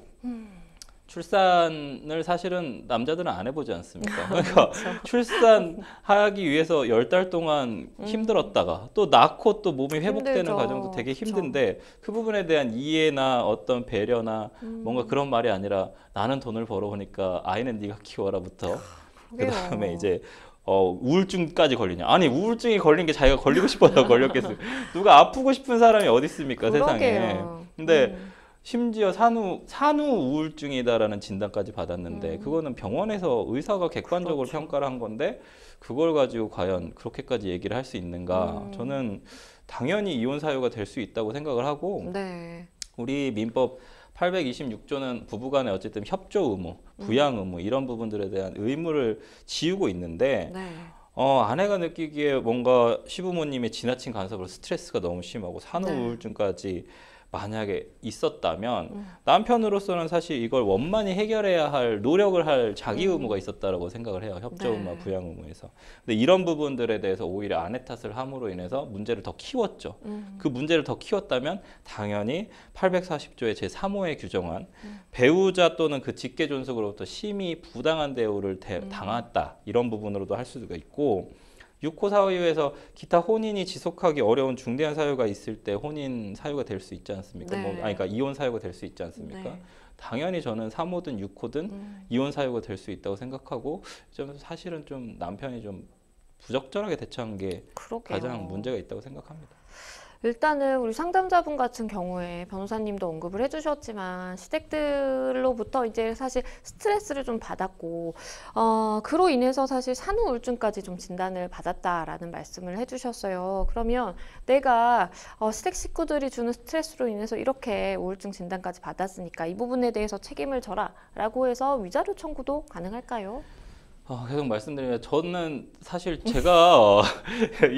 [SPEAKER 2] 출산을 사실은 남자들은 안 해보지 않습니까? 그러니까 출산하기 위해서 10달 동안 힘들었다가 또 낳고 또 몸이 회복되는
[SPEAKER 1] 힘들죠.
[SPEAKER 2] 과정도 되게 힘든데 그 부분에 대한 이해나 어떤 배려나 뭔가 그런 말이 아니라 나는 돈을 벌어오니까 아이는 네가 키워라부터 그다음에 이제 우울증까지 걸리냐? 아니 우울증이 걸린 게 자기가 걸리고 싶어서 걸렸겠어요. 누가 아프고 싶은 사람이 어디 있습니까 세상에?
[SPEAKER 1] 그러게요.
[SPEAKER 2] 근데 심지어 산후 우울증이다라는 진단까지 받았는데 그거는 병원에서 의사가 객관적으로
[SPEAKER 1] 그렇죠.
[SPEAKER 2] 평가를 한 건데 그걸 가지고 과연 그렇게까지 얘기를 할 수 있는가? 저는 당연히 이혼 사유가 될 수 있다고 생각을 하고
[SPEAKER 1] 네.
[SPEAKER 2] 우리 민법 826조는 부부간에 어쨌든 협조 의무, 부양 의무 이런 부분들에 대한 의무를 지우고 있는데
[SPEAKER 1] 네.
[SPEAKER 2] 아내가 느끼기에 뭔가 시부모님의 지나친 간섭으로 스트레스가 너무 심하고 산후
[SPEAKER 1] 네.
[SPEAKER 2] 우울증까지 만약에 있었다면 남편으로서는 사실 이걸 원만히 해결해야 할 노력을 할 자기 의무가 있었다라고 생각을 해요. 협조 의무와
[SPEAKER 1] 네.
[SPEAKER 2] 부양 의무에서. 근데 이런 부분들에 대해서 오히려 아내 탓을 함으로 인해서 문제를 더 키웠죠. 그 문제를 더 키웠다면 당연히 840조의 제3호에 규정한 배우자 또는 그 직계 존속으로부터 심히 부당한 대우를 당했다. 이런 부분으로도 할 수가 있고 6호 사유에서 기타 혼인이 지속하기 어려운 중대한 사유가 있을 때 혼인 사유가 될 수 있지 않습니까?
[SPEAKER 1] 네.
[SPEAKER 2] 그러니까 이혼 사유가 될 수 있지 않습니까?
[SPEAKER 1] 네.
[SPEAKER 2] 당연히 저는 3호든 6호든 이혼 사유가 될 수 있다고 생각하고 좀 사실은 좀 남편이 좀 부적절하게 대처한 게
[SPEAKER 1] 그러게요.
[SPEAKER 2] 가장 문제가 있다고 생각합니다.
[SPEAKER 1] 일단은 우리 상담자분 같은 경우에 변호사님도 언급을 해주셨지만 시댁들로부터 이제 사실 스트레스를 좀 받았고 그로 인해서 사실 산후 우울증까지 좀 진단을 받았다라는 말씀을 해주셨어요. 그러면 내가 시댁 식구들이 주는 스트레스로 인해서 이렇게 우울증 진단까지 받았으니까 이 부분에 대해서 책임을 져라라고 해서 위자료 청구도 가능할까요?
[SPEAKER 2] 계속 말씀드리면 저는 사실 제가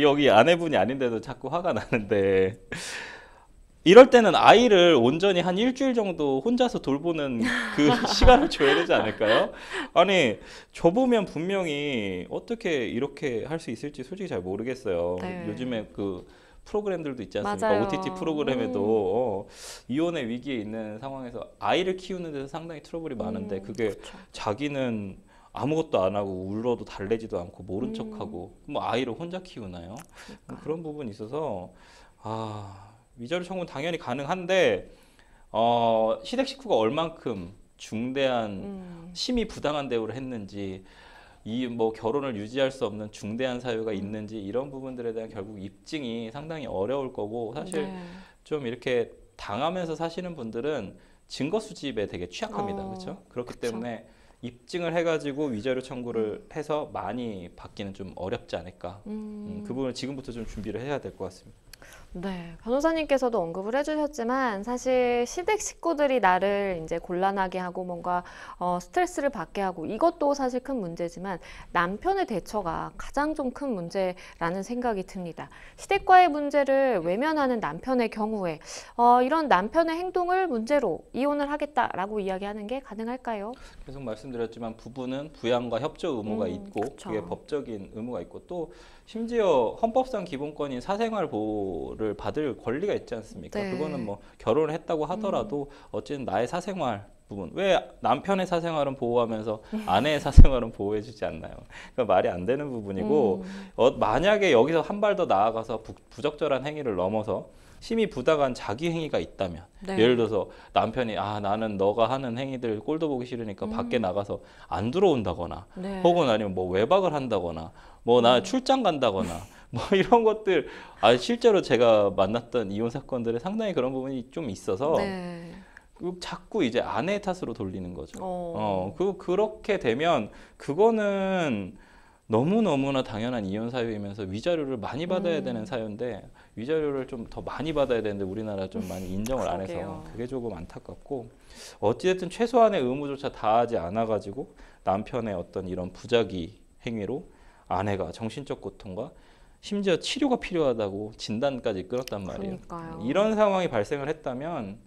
[SPEAKER 2] 여기 아내분이 아닌데도 자꾸 화가 나는데 이럴 때는 아이를 온전히 한 일주일 정도 혼자서 돌보는 그 시간을 줘야 되지 않을까요? 아니 저보면 분명히 어떻게 이렇게 할 수 있을지 솔직히 잘 모르겠어요.
[SPEAKER 1] 네.
[SPEAKER 2] 요즘에 그 프로그램들도 있지 않습니까?
[SPEAKER 1] 맞아요.
[SPEAKER 2] OTT 프로그램에도 이혼의 위기에 있는 상황에서 아이를 키우는 데서 상당히 트러블이 많은데 그게
[SPEAKER 1] 그렇죠.
[SPEAKER 2] 자기는 아무것도 안 하고 울어도 달래지도 않고 모른 척하고 뭐 아이를 혼자 키우나요?
[SPEAKER 1] 그러니까.
[SPEAKER 2] 그런 부분이 있어서 위자료 청구는 당연히 가능한데 시댁 식구가 얼만큼 중대한 심히 부당한 대우를 했는지 이 뭐 결혼을 유지할 수 없는 중대한 사유가 있는지 이런 부분들에 대한 결국 입증이 상당히 어려울 거고 사실
[SPEAKER 1] 네.
[SPEAKER 2] 좀 이렇게 당하면서 사시는 분들은 증거 수집에 되게 취약합니다. 그렇죠? 그렇기
[SPEAKER 1] 그쵸.
[SPEAKER 2] 때문에 입증을 해가지고 위자료 청구를 해서 많이 받기는 좀 어렵지 않을까. 그 부분을 지금부터 좀 준비를 해야 될 것 같습니다.
[SPEAKER 1] 네, 변호사님께서도 언급을 해주셨지만 사실 시댁 식구들이 나를 이제 곤란하게 하고 뭔가 스트레스를 받게 하고 이것도 사실 큰 문제지만 남편의 대처가 가장 좀 큰 문제라는 생각이 듭니다. 시댁과의 문제를 외면하는 남편의 경우에 이런 남편의 행동을 문제로 이혼을 하겠다라고 이야기하는 게 가능할까요?
[SPEAKER 2] 계속 말씀드렸지만 부부는 부양과 협조 의무가 있고
[SPEAKER 1] 그쵸.
[SPEAKER 2] 그게 법적인 의무가 있고 또 심지어 헌법상 기본권인 사생활 보호를 받을 권리가 있지 않습니까?
[SPEAKER 1] 네.
[SPEAKER 2] 그거는 뭐 결혼을 했다고 하더라도 어쨌든 나의 사생활 부분 왜 남편의 사생활은 보호하면서 아내의 사생활은 보호해주지 않나요? 그러니까 말이 안 되는 부분이고 만약에 여기서 한 발 더 나아가서 부적절한 행위를 넘어서 심히 부당한 자기 행위가 있다면
[SPEAKER 1] 네.
[SPEAKER 2] 예를 들어서 남편이 나는 너가 하는 행위들 꼴도 보기 싫으니까 밖에 나가서 안 들어온다거나
[SPEAKER 1] 네.
[SPEAKER 2] 혹은 아니면 뭐 외박을 한다거나 뭐 나 출장 간다거나 뭐 이런 것들 실제로 제가 만났던 이혼 사건들에 상당히 그런 부분이 좀 있어서
[SPEAKER 1] 네.
[SPEAKER 2] 자꾸 이제 아내의 탓으로 돌리는 거죠.
[SPEAKER 1] 어.
[SPEAKER 2] 그렇게 되면 그거는 너무너무나 당연한 이혼 사유이면서 위자료를 많이 받아야 되는 사유인데 위자료를 좀 더 많이 받아야 되는데 우리나라 좀 많이 인정을 안 해서
[SPEAKER 1] 그러게요.
[SPEAKER 2] 그게 조금 안타깝고 어찌됐든 최소한의 의무조차 다하지 않아가지고 남편의 어떤 이런 부작위 행위로 아내가 정신적 고통과 심지어 치료가 필요하다고 진단까지 끊었단 말이에요.
[SPEAKER 1] 그러니까요.
[SPEAKER 2] 이런 상황이 발생을 했다면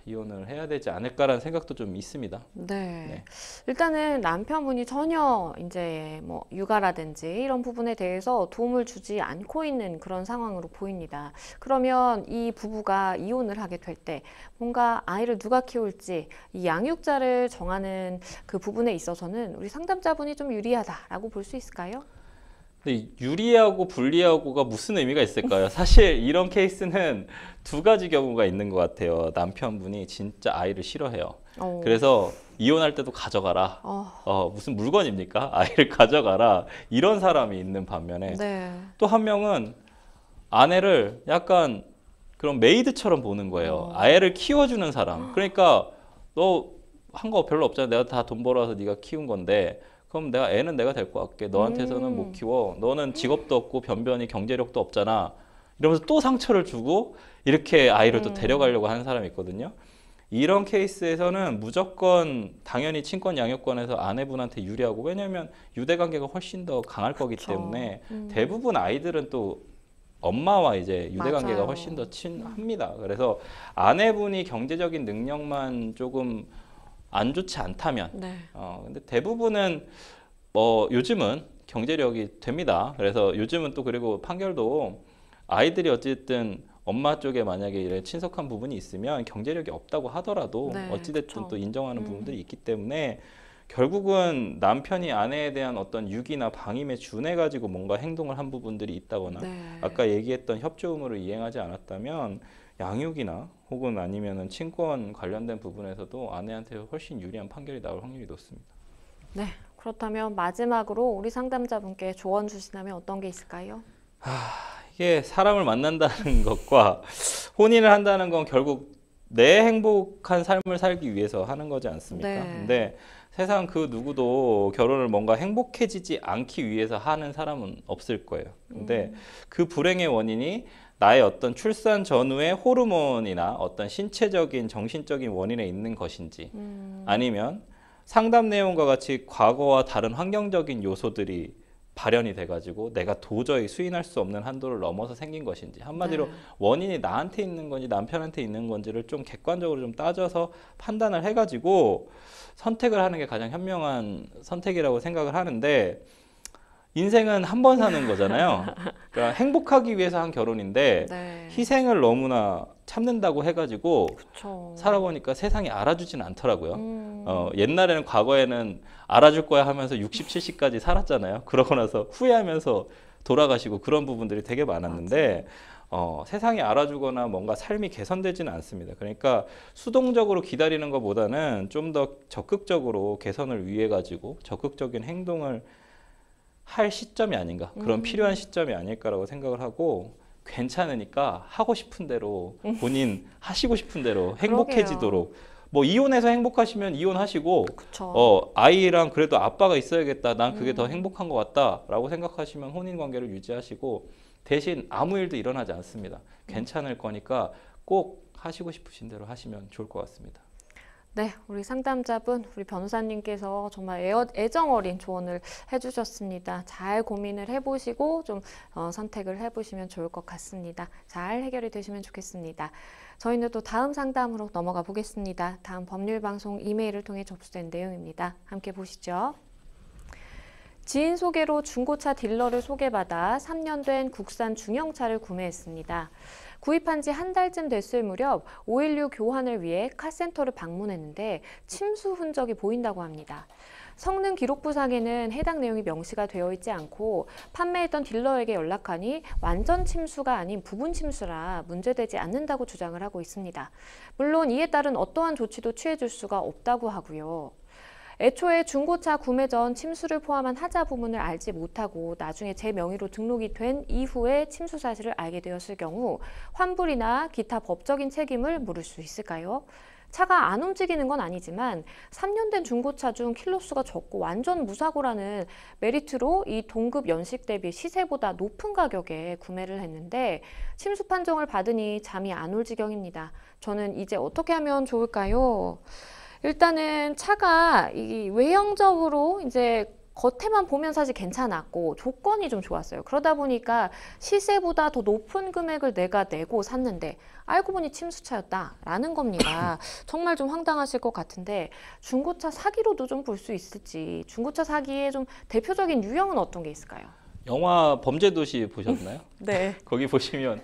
[SPEAKER 2] 이혼을 해야 되지 않을까라는 생각도 좀 있습니다.
[SPEAKER 1] 네. 일단은 남편분이 전혀 이제 뭐 육아라든지 이런 부분에 대해서 도움을 주지 않고 있는 그런 상황으로 보입니다. 그러면 이 부부가 이혼을 하게 될 때 뭔가 아이를 누가 키울지 이 양육자를 정하는 그 부분에 있어서는 우리 상담자분이 좀 유리하다라고 볼 수 있을까요?
[SPEAKER 2] 근데 유리하고 불리하고가 무슨 의미가 있을까요? 사실 이런 케이스는 두 가지 경우가 있는 것 같아요. 남편분이 진짜 아이를 싫어해요. 그래서 이혼할 때도 가져가라. 무슨 물건입니까? 아이를 가져가라. 이런 사람이 있는 반면에
[SPEAKER 1] 네.
[SPEAKER 2] 또 한 명은 아내를 약간 그런 메이드처럼 보는 거예요. 아이를 키워주는 사람. 그러니까 너 한 거 별로 없잖아. 내가 다 돈 벌어서 네가 키운 건데 그럼 애는 내가 데리고 갈게. 너한테서는 못 키워. 너는 직업도 없고 변변히 경제력도 없잖아. 이러면서 또 상처를 주고 이렇게 아이를 또 데려가려고 하는 사람이 있거든요. 이런 케이스에서는 무조건 당연히 친권 양육권에서 아내분한테 유리하고, 왜냐하면 유대관계가 훨씬 더 강할 거기
[SPEAKER 1] 그쵸.
[SPEAKER 2] 때문에 대부분 아이들은 또 엄마와 이제 유대관계가
[SPEAKER 1] 맞아요.
[SPEAKER 2] 훨씬 더 친합니다. 그래서 아내분이 경제적인 능력만 조금 안 좋지 않다면,
[SPEAKER 1] 네.
[SPEAKER 2] 근데 대부분은 요즘은 경제력이 됩니다. 그래서 요즘은 또 그리고 판결도 아이들이 어쨌든 엄마 쪽에 만약에 이런 친석한 부분이 있으면 경제력이 없다고 하더라도
[SPEAKER 1] 네,
[SPEAKER 2] 어찌됐든
[SPEAKER 1] 그쵸.
[SPEAKER 2] 또 인정하는 부분들이 있기 때문에 결국은 남편이 아내에 대한 어떤 유기나 방임에 준해 가지고 뭔가 행동을 한 부분들이 있다거나
[SPEAKER 1] 네.
[SPEAKER 2] 아까 얘기했던 협조 의무를 이행하지 않았다면 양육이나 혹은 아니면은 친권 관련된 부분에서도 아내한테 훨씬 유리한 판결이 나올 확률이 높습니다.
[SPEAKER 1] 네. 그렇다면 마지막으로 우리 상담자분께 조언 주신다면 어떤 게 있을까요?
[SPEAKER 2] 이게 사람을 만난다는 것과 혼인을 한다는 건 결국 내 행복한 삶을 살기 위해서 하는 거지 않습니까?
[SPEAKER 1] 네.
[SPEAKER 2] 근데 세상 그 누구도 결혼을 뭔가 행복해지지 않기 위해서 하는 사람은 없을 거예요. 근데 그 불행의 원인이 나의 어떤 출산 전후의 호르몬이나 어떤 신체적인 정신적인 원인에 있는 것인지 아니면 상담 내용과 같이 과거와 다른 환경적인 요소들이 발현이 돼가지고 내가 도저히 수인할 수 없는 한도를 넘어서 생긴 것인지, 한마디로
[SPEAKER 1] 네.
[SPEAKER 2] 원인이 나한테 있는 건지 남편한테 있는 건지를 좀 객관적으로 좀 따져서 판단을 해가지고 선택을 하는 게 가장 현명한 선택이라고 생각을 하는데, 인생은 한 번 사는 거잖아요. 그러니까 행복하기 위해서 한 결혼인데
[SPEAKER 1] 네.
[SPEAKER 2] 희생을 너무나 참는다고 해가지고
[SPEAKER 1] 그쵸.
[SPEAKER 2] 살아보니까 세상이 알아주지는 않더라고요.
[SPEAKER 1] 음.
[SPEAKER 2] 옛날에는 과거에는 알아줄 거야 하면서 60, 70까지 살았잖아요. 그러고 나서 후회하면서 돌아가시고 그런 부분들이 되게 많았는데 세상이 알아주거나 뭔가 삶이 개선되지는 않습니다. 그러니까 수동적으로 기다리는 것보다는 좀 더 적극적으로 개선을 위해 가지고 적극적인 행동을 할 시점이 아닌가, 그런 필요한 시점이 아닐까라고 생각을 하고, 괜찮으니까 하고 싶은 대로 본인 하시고 싶은 대로 행복해지도록, 뭐 이혼해서 행복하시면 이혼하시고
[SPEAKER 1] 그쵸.
[SPEAKER 2] 아이랑 그래도 아빠가 있어야겠다, 난 그게 더 행복한 것 같다라고 생각하시면 혼인 관계를 유지하시고, 대신 아무 일도 일어나지 않습니다. 괜찮을 거니까 꼭 하시고 싶으신 대로 하시면 좋을 것 같습니다.
[SPEAKER 1] 네, 우리 상담자분, 우리 변호사님께서 정말 애정 어린 조언을 해주셨습니다. 잘 고민을 해보시고 좀 선택을 해보시면 좋을 것 같습니다. 잘 해결이 되시면 좋겠습니다. 저희는 또 다음 상담으로 넘어가 보겠습니다. 다음 법률방송 이메일을 통해 접수된 내용입니다. 함께 보시죠. 지인 소개로 중고차 딜러를 소개받아 3년 된 국산 중형차를 구매했습니다. 구입한 지 한 달쯤 됐을 무렵 516 교환을 위해 카센터를 방문했는데 침수 흔적이 보인다고 합니다. 성능 기록부상에는 해당 내용이 명시가 되어 있지 않고 판매했던 딜러에게 연락하니 완전 침수가 아닌 부분 침수라 문제되지 않는다고 주장을 하고 있습니다. 물론 이에 따른 어떠한 조치도 취해줄 수가 없다고 하고요. 애초에 중고차 구매 전 침수를 포함한 하자 부분을 알지 못하고 나중에 제 명의로 등록이 된 이후에 침수 사실을 알게 되었을 경우 환불이나 기타 법적인 책임을 물을 수 있을까요? 차가 안 움직이는 건 아니지만 3년 된 중고차 중 킬로수가 적고 완전 무사고라는 메리트로 이 동급 연식 대비 시세보다 높은 가격에 구매를 했는데 침수 판정을 받으니 잠이 안 올 지경입니다. 저는 이제 어떻게 하면 좋을까요? 일단은 차가 이 외형적으로 이제 겉에만 보면 사실 괜찮았고 조건이 좀 좋았어요. 그러다 보니까 시세보다 더 높은 금액을 내가 내고 샀는데 알고 보니 침수차였다라는 겁니다. 정말 좀 황당하실 것 같은데 중고차 사기로도 좀 볼 수 있을지, 중고차 사기의 좀 대표적인 유형은 어떤 게 있을까요?
[SPEAKER 2] 영화 범죄도시 보셨나요?
[SPEAKER 1] 네.
[SPEAKER 2] 거기 보시면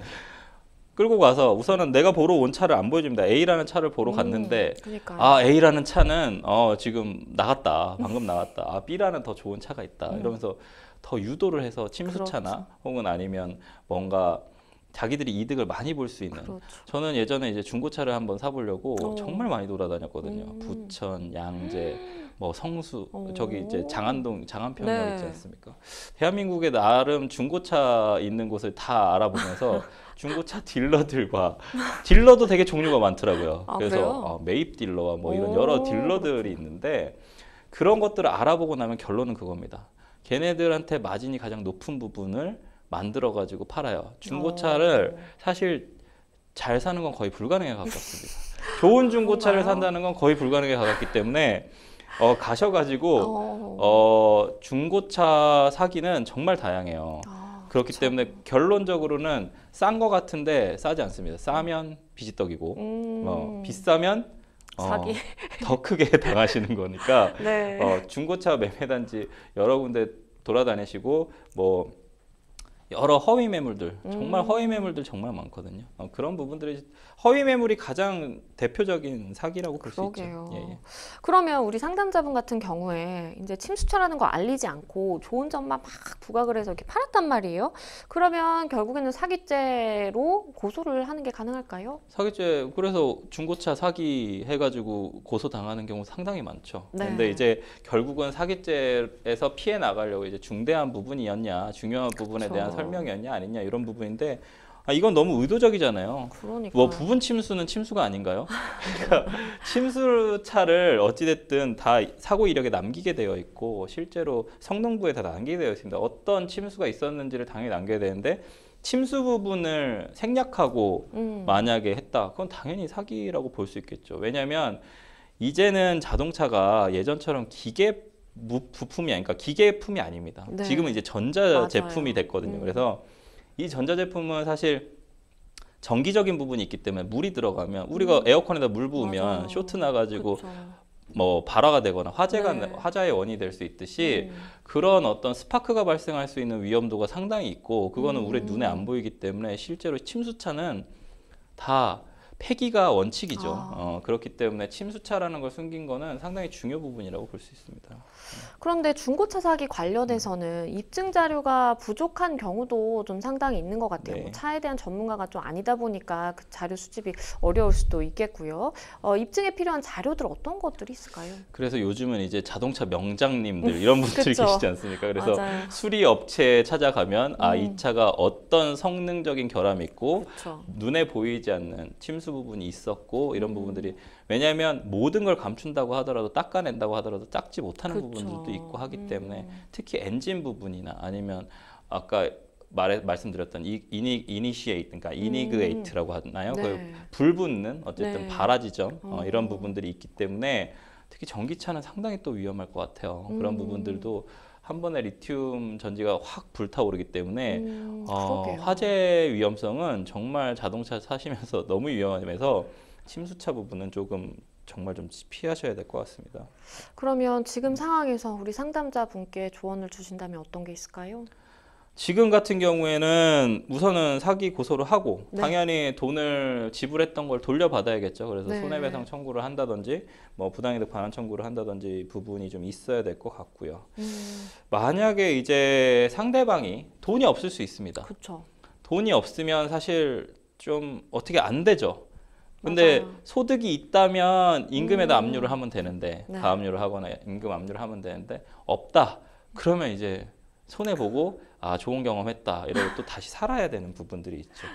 [SPEAKER 2] 끌고 가서 우선은 내가 보러 온 차를 안 보여줍니다. A라는 차를 보러 갔는데
[SPEAKER 1] 그러니까요.
[SPEAKER 2] 아 A라는 차는 지금 나갔다, 방금 나갔다. 아 B라는 더 좋은 차가 있다. 이러면서 더 유도를 해서 침수차나
[SPEAKER 1] 그렇죠.
[SPEAKER 2] 혹은 아니면 뭔가 자기들이 이득을 많이 볼 수 있는.
[SPEAKER 1] 그렇죠.
[SPEAKER 2] 저는 예전에 이제 중고차를 한번 사보려고
[SPEAKER 1] 오.
[SPEAKER 2] 정말 많이 돌아다녔거든요. 부천, 양재, 뭐 성수,
[SPEAKER 1] 오.
[SPEAKER 2] 저기 이제 장안동, 장안평역
[SPEAKER 1] 네.
[SPEAKER 2] 있지 않습니까? 대한민국에 나름 중고차 있는 곳을 다 알아보면서 중고차 딜러도 되게 종류가 많더라고요.
[SPEAKER 1] 아,
[SPEAKER 2] 그래서
[SPEAKER 1] 그래요?
[SPEAKER 2] 매입 딜러와 뭐 이런
[SPEAKER 1] 오,
[SPEAKER 2] 여러 딜러들이 있는데 그런 것들을 알아보고 나면 결론은 그겁니다. 걔네들한테 마진이 가장 높은 부분을 만들어 가지고 팔아요. 중고차를 사실 잘 사는 건 거의 불가능에 가깝습니다. 좋은 중고차를
[SPEAKER 1] 그런가요?
[SPEAKER 2] 산다는 건 거의 불가능에 가깝기 때문에 가셔가지고 중고차 사기는 정말 다양해요. 그렇기
[SPEAKER 1] 그쵸.
[SPEAKER 2] 때문에 결론적으로는 싼 거 같은데 싸지 않습니다. 싸면 비지떡이고 비싸면
[SPEAKER 1] 사기.
[SPEAKER 2] 더 크게 당하시는 거니까
[SPEAKER 1] 네.
[SPEAKER 2] 중고차 매매단지 여러 군데 돌아다니시고 뭐 여러 허위 매물들 정말 허위 매물들 정말 많거든요. 그런 부분들이 허위 매물이 가장 대표적인 사기라고 볼 수 있죠.
[SPEAKER 1] 그러게요.
[SPEAKER 2] 예.
[SPEAKER 1] 그러면 우리 상담자분 같은 경우에 이제 침수차라는 거 알리지 않고 좋은 점만 막 부각을 해서 이렇게 팔았단 말이에요. 그러면 결국에는 사기죄로 고소를 하는 게 가능할까요?
[SPEAKER 2] 사기죄 그래서 중고차 사기 해가지고 고소 당하는 경우 상당히 많죠.
[SPEAKER 1] 네.
[SPEAKER 2] 근데 이제 결국은 사기죄에서 피해 나가려고 이제 중대한 부분이었냐, 중요한 부분에
[SPEAKER 1] 그쵸.
[SPEAKER 2] 대한 설명이었냐 아니냐 이런 부분인데 이건 너무 의도적이잖아요.
[SPEAKER 1] 그러니까.
[SPEAKER 2] 뭐 부분 침수는 침수가 아닌가요? 그러니까 침수차를 어찌됐든 다 사고 이력에 남기게 되어 있고 실제로 성능부에 다 남기게 되어 있습니다. 어떤 침수가 있었는지를 당연히 남겨야 되는데 침수 부분을 생략하고 만약에 했다. 그건 당연히 사기라고 볼 수 있겠죠. 왜냐하면 이제는 자동차가 예전처럼 기계 부품이 아니니까 기계품이 아닙니다.
[SPEAKER 1] 네.
[SPEAKER 2] 지금은 이제 전자
[SPEAKER 1] 맞아요.
[SPEAKER 2] 제품이 됐거든요. 그래서 이 전자제품은 사실 전기적인 부분이 있기 때문에 물이 들어가면 우리가 에어컨에다 물 부으면
[SPEAKER 1] 맞아요.
[SPEAKER 2] 쇼트 나가지고
[SPEAKER 1] 그쵸.
[SPEAKER 2] 뭐 발화가 되거나 화재가
[SPEAKER 1] 네.
[SPEAKER 2] 화자의 원인이 될 수 있듯이 그런 어떤 스파크가 발생할 수 있는 위험도가 상당히 있고 그거는 우리 눈에 안 보이기 때문에 실제로 침수차는 다 폐기가 원칙이죠. 그렇기 때문에 침수차라는 걸 숨긴 거는 상당히 중요 부분이라고 볼 수 있습니다.
[SPEAKER 1] 그런데 중고차 사기 관련해서는 입증 자료가 부족한 경우도 좀 상당히 있는 것 같아요.
[SPEAKER 2] 네.
[SPEAKER 1] 뭐 차에 대한 전문가가 좀 아니다 보니까 그 자료 수집이 어려울 수도 있겠고요. 입증에 필요한 자료들 어떤 것들이 있을까요?
[SPEAKER 2] 그래서 요즘은 이제 자동차 명장님들 이런 분들이
[SPEAKER 1] 그쵸.
[SPEAKER 2] 계시지 않습니까? 그래서
[SPEAKER 1] 맞아요.
[SPEAKER 2] 수리 업체에 찾아가면 이 차가 어떤 성능적인 결함이 있고
[SPEAKER 1] 그렇죠.
[SPEAKER 2] 눈에 보이지 않는 침수 부분이 있었고 이런 부분들이 왜냐하면 모든 걸 감춘다고 하더라도 닦아낸다고 하더라도 닦지 못하는
[SPEAKER 1] 그쵸.
[SPEAKER 2] 부분들도 있고 하기 때문에 특히 엔진 부분이나 아니면 아까 말씀드렸던 이니시에이트 그러니까 이니그에이트라고 하나요?
[SPEAKER 1] 네.
[SPEAKER 2] 그 불붙는 어쨌든
[SPEAKER 1] 네.
[SPEAKER 2] 발화 지점 이런 부분들이 있기 때문에 특히 전기차는 상당히 또 위험할 것 같아요. 그런 부분들도 한 번에 리튬 전지가 확 불타오르기 때문에
[SPEAKER 1] 그러게요.
[SPEAKER 2] 화재 위험성은 정말 자동차 사시면서 너무 위험해서 침수차 부분은 조금 정말 좀 피하셔야 될 것 같습니다.
[SPEAKER 1] 그러면 지금 상황에서 우리 상담자분께 조언을 주신다면 어떤 게 있을까요?
[SPEAKER 2] 지금 같은 경우에는 우선은 사기 고소를 하고
[SPEAKER 1] 네.
[SPEAKER 2] 당연히 돈을 지불했던 걸 돌려받아야겠죠. 그래서
[SPEAKER 1] 네.
[SPEAKER 2] 손해배상 청구를 한다든지 뭐 부당이득 반환 청구를 한다든지 부분이 좀 있어야 될 것 같고요. 만약에 이제 상대방이 돈이 없을 수 있습니다.
[SPEAKER 1] 그렇죠.
[SPEAKER 2] 돈이 없으면 사실 좀 어떻게 안 되죠. 근데
[SPEAKER 1] 맞아요.
[SPEAKER 2] 소득이 있다면 임금에다 압류를 하면 되는데
[SPEAKER 1] 네.
[SPEAKER 2] 가압류를 하거나 임금 압류를 하면 되는데 없다. 그러면 이제 손해 보고 좋은 경험했다 이러고 또 다시 살아야 되는 부분들이 있죠.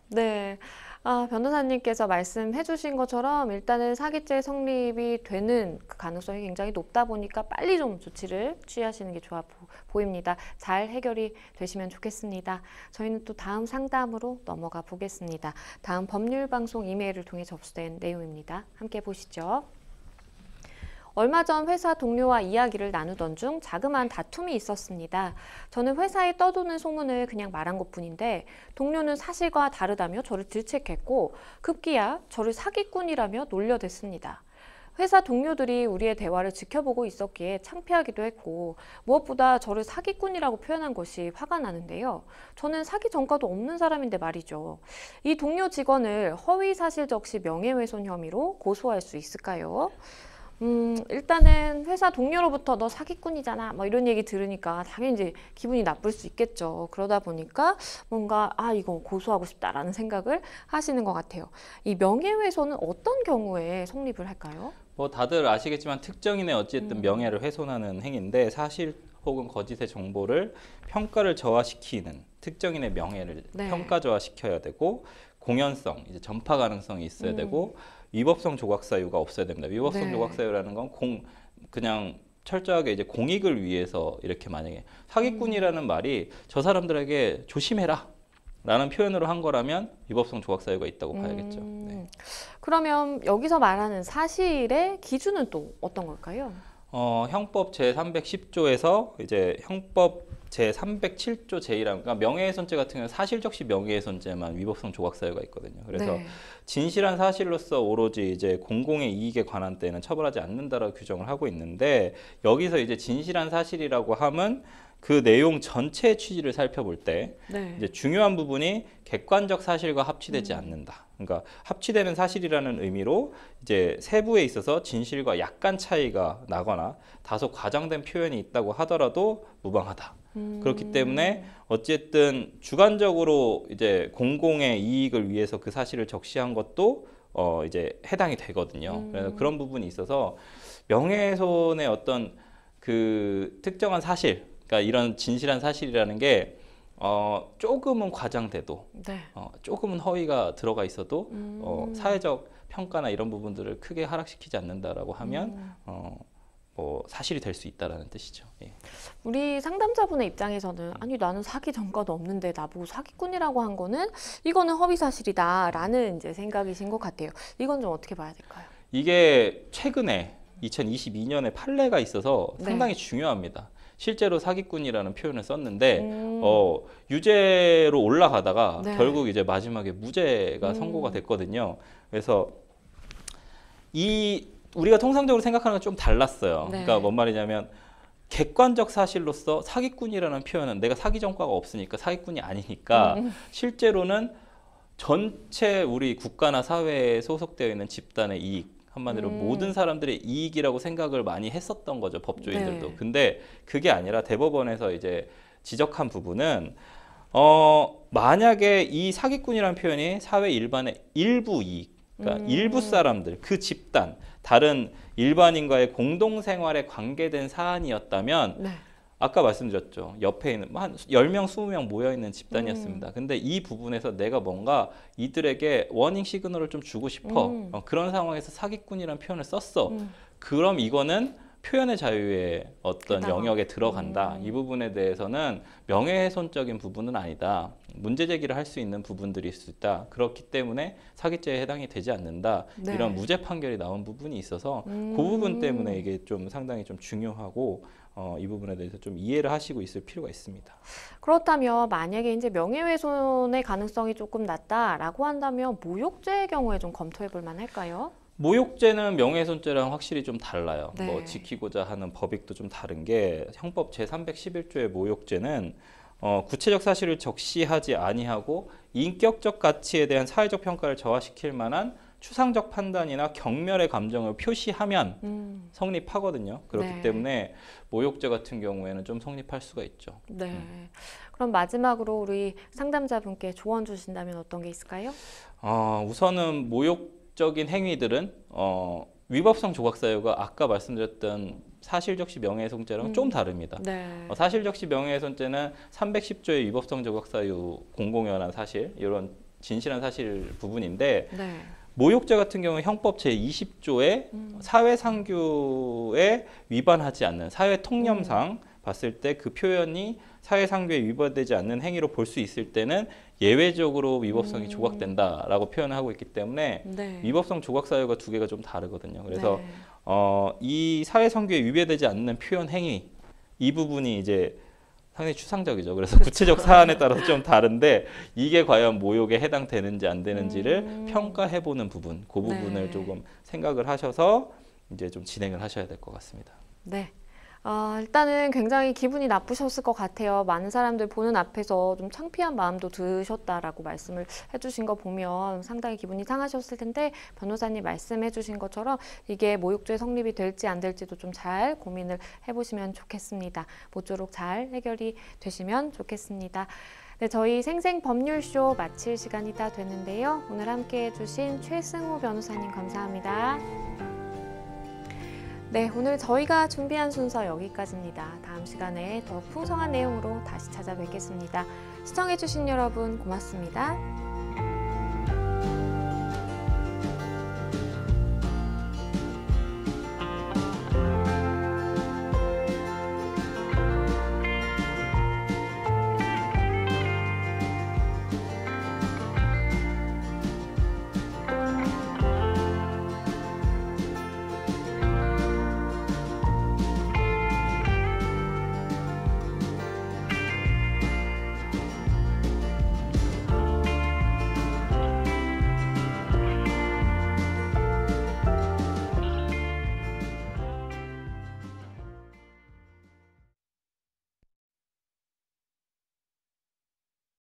[SPEAKER 1] 네. 변호사님께서 말씀해 주신 것처럼 일단은 사기죄 성립이 되는 그 가능성이 굉장히 높다 보니까 빨리 좀 조치를 취하시는 게 좋아 보입니다. 잘 해결이 되시면 좋겠습니다. 저희는 또 다음 상담으로 넘어가 보겠습니다. 다음 법률방송 이메일을 통해 접수된 내용입니다. 함께 보시죠. 얼마 전 회사 동료와 이야기를 나누던 중 자그마한 다툼이 있었습니다. 저는 회사에 떠도는 소문을 그냥 말한 것뿐인데 동료는 사실과 다르다며 저를 질책했고 급기야 저를 사기꾼이라며 놀려댔습니다. 회사 동료들이 우리의 대화를 지켜보고 있었기에 창피하기도 했고 무엇보다 저를 사기꾼이라고 표현한 것이 화가 나는데요. 저는 사기 전과도 없는 사람인데 말이죠. 이 동료 직원을 허위사실 적시 명예훼손 혐의로 고소할 수 있을까요? 일단은 회사 동료로부터 너 사기꾼이잖아 뭐 이런 얘기 들으니까 당연히 이제 기분이 나쁠 수 있겠죠. 그러다 보니까 뭔가 이거 고소하고 싶다라는 생각을 하시는 것 같아요. 이 명예훼손은 어떤 경우에 성립을 할까요?
[SPEAKER 2] 뭐 다들 아시겠지만 특정인의 어쨌든 명예를 훼손하는 행위인데 사실 혹은 거짓의 정보를 평가를 저하시키는 특정인의 명예를
[SPEAKER 1] 네.
[SPEAKER 2] 평가 저하시켜야 되고 공연성, 이제 전파 가능성이 있어야 되고 위법성 조각 사유가 없어야 됩니다. 위법성
[SPEAKER 1] 네.
[SPEAKER 2] 조각 사유라는 건 그냥 철저하게 이제 공익을 위해서 이렇게 만약에 사기꾼이라는 말이 저 사람들에게 조심해라 라는 표현으로 한 거라면 위법성 조각 사유가 있다고 봐야겠죠. 네.
[SPEAKER 1] 그러면 여기서 말하는 사실의 기준은 또 어떤 걸까요?
[SPEAKER 2] 형법 제310조에서 이제 형법 제307조 제1항, 그러니까 명예훼손죄 같은 경우는 사실적시 명예훼손죄만 위법성 조각 사유가 있거든요. 그래서
[SPEAKER 1] 네.
[SPEAKER 2] 진실한 사실로서 오로지 이제 공공의 이익에 관한 때는 처벌하지 않는다라고 규정을 하고 있는데, 여기서 이제 진실한 사실이라고 하면 그 내용 전체의 취지를 살펴볼 때
[SPEAKER 1] 네.
[SPEAKER 2] 이제 중요한 부분이 객관적 사실과 합치되지 않는다. 그러니까 합치되는 사실이라는 의미로 이제 세부에 있어서 진실과 약간 차이가 나거나 다소 과장된 표현이 있다고 하더라도 무방하다. 그렇기 때문에 어쨌든 주관적으로 이제 공공의 이익을 위해서 그 사실을 적시한 것도 이제 해당이 되거든요. 그래서 그런 부분이 있어서 명예훼손의 어떤 그 특정한 사실, 그러니까 이런 진실한 사실이라는 게 조금은 과장돼도
[SPEAKER 1] 네.
[SPEAKER 2] 조금은 허위가 들어가 있어도 사회적 평가나 이런 부분들을 크게 하락시키지 않는다라고 하면 뭐 사실이 될 수 있다라는 뜻이죠. 예.
[SPEAKER 1] 우리 상담자분의 입장에서는 아니 나는 사기 전과도 없는데 나보고 사기꾼이라고 한 거는 이거는 허위 사실이다라는 이제 생각이신 것 같아요. 이건 좀 어떻게 봐야 될까요?
[SPEAKER 2] 이게 최근에 2022년에 판례가 있어서
[SPEAKER 1] 네.
[SPEAKER 2] 상당히 중요합니다. 실제로 사기꾼이라는 표현을 썼는데 유죄로 올라가다가
[SPEAKER 1] 네.
[SPEAKER 2] 결국 이제 마지막에 무죄가 선고가 됐거든요. 그래서 우리가 통상적으로 생각하는 건 좀 달랐어요.
[SPEAKER 1] 네.
[SPEAKER 2] 그러니까 뭔 말이냐면 객관적 사실로서 사기꾼이라는 표현은 내가 사기 전과가 없으니까 사기꾼이 아니니까 실제로는 전체 우리 국가나 사회에 소속되어 있는 집단의 이익, 한마디로 모든 사람들의 이익이라고 생각을 많이 했었던 거죠, 법조인들도.
[SPEAKER 1] 네.
[SPEAKER 2] 근데 그게 아니라 대법원에서 이제 지적한 부분은 만약에 이 사기꾼이라는 표현이 사회 일반의 일부 이익, 그러니까 일부 사람들, 그 집단, 다른 일반인과의 공동생활에 관계된 사안이었다면
[SPEAKER 1] 네.
[SPEAKER 2] 아까 말씀드렸죠. 옆에 있는 한 10명, 20명 모여있는 집단이었습니다. 근데 이 부분에서 내가 뭔가 이들에게 워닝 시그널을 좀 주고 싶어. 그런 상황에서 사기꾼이라는 표현을 썼어. 그럼 이거는 표현의 자유의 어떤
[SPEAKER 1] 그렇다.
[SPEAKER 2] 영역에 들어간다. 이 부분에 대해서는 명예훼손적인 부분은 아니다. 문제 제기를 할 수 있는 부분들이 있을 수 있다. 그렇기 때문에 사기죄에 해당이 되지 않는다.
[SPEAKER 1] 네.
[SPEAKER 2] 이런 무죄 판결이 나온 부분이 있어서 그 부분 때문에 이게 좀 상당히 좀 중요하고 이 부분에 대해서 좀 이해를 하시고 있을 필요가 있습니다.
[SPEAKER 1] 그렇다면 만약에 이제 명예훼손의 가능성이 조금 낮다라고 한다면 모욕죄의 경우에 좀 검토해 볼 만할까요?
[SPEAKER 2] 모욕죄는 명예훼손죄랑 확실히 좀 달라요.
[SPEAKER 1] 네.
[SPEAKER 2] 뭐 지키고자 하는 법익도 좀 다른 게 형법 제311조의 모욕죄는 구체적 사실을 적시하지 아니하고 인격적 가치에 대한 사회적 평가를 저하시킬 만한 추상적 판단이나 경멸의 감정을 표시하면 성립하거든요. 그렇기
[SPEAKER 1] 네.
[SPEAKER 2] 때문에 모욕죄 같은 경우에는 좀 성립할 수가 있죠.
[SPEAKER 1] 네. 그럼 마지막으로 우리 상담자분께 조언 주신다면 어떤 게 있을까요?
[SPEAKER 2] 우선은 모욕적인 행위들은 위법성 조각 사유가 아까 말씀드렸던 사실적시 명예훼손죄랑 좀 다릅니다.
[SPEAKER 1] 네.
[SPEAKER 2] 사실적시 명예훼손죄는 310조의 위법성 조각 사유, 공공연한 사실, 이런 진실한 사실 부분인데
[SPEAKER 1] 네.
[SPEAKER 2] 모욕죄 같은 경우는 형법 제20조의 사회상규에 위반하지 않는 사회 통념상 봤을 때 그 표현이 사회상규에 위반되지 않는 행위로 볼 수 있을 때는 예외적으로 위법성이 조각된다라고 표현을 하고 있기 때문에
[SPEAKER 1] 네.
[SPEAKER 2] 위법성 조각 사유가 두 개가 좀 다르거든요. 그래서
[SPEAKER 1] 네.
[SPEAKER 2] 이 사회상규에 위배되지 않는 표현 행위 이 부분이 이제 상당히 추상적이죠. 그래서 구체적 사안에 따라서 좀 다른데 이게 과연 모욕에 해당되는지 안 되는지를 평가해보는 부분, 그 부분을
[SPEAKER 1] 네.
[SPEAKER 2] 조금 생각을 하셔서 이제 좀 진행을 하셔야 될 것 같습니다.
[SPEAKER 1] 네. 일단은 굉장히 기분이 나쁘셨을 것 같아요. 많은 사람들 보는 앞에서 좀 창피한 마음도 드셨다라고 말씀을 해주신 거 보면 상당히 기분이 상하셨을 텐데 변호사님 말씀해주신 것처럼 이게 모욕죄 성립이 될지 안 될지도 좀 잘 고민을 해보시면 좋겠습니다. 모쪼록 잘 해결이 되시면 좋겠습니다. 네, 저희 생생법률쇼 마칠 시간이 다 됐는데요. 오늘 함께 해주신 최승호 변호사님 감사합니다. 네, 오늘 저희가 준비한 순서 여기까지입니다. 다음 시간에 더 풍성한 내용으로 다시 찾아뵙겠습니다. 시청해주신 여러분 고맙습니다.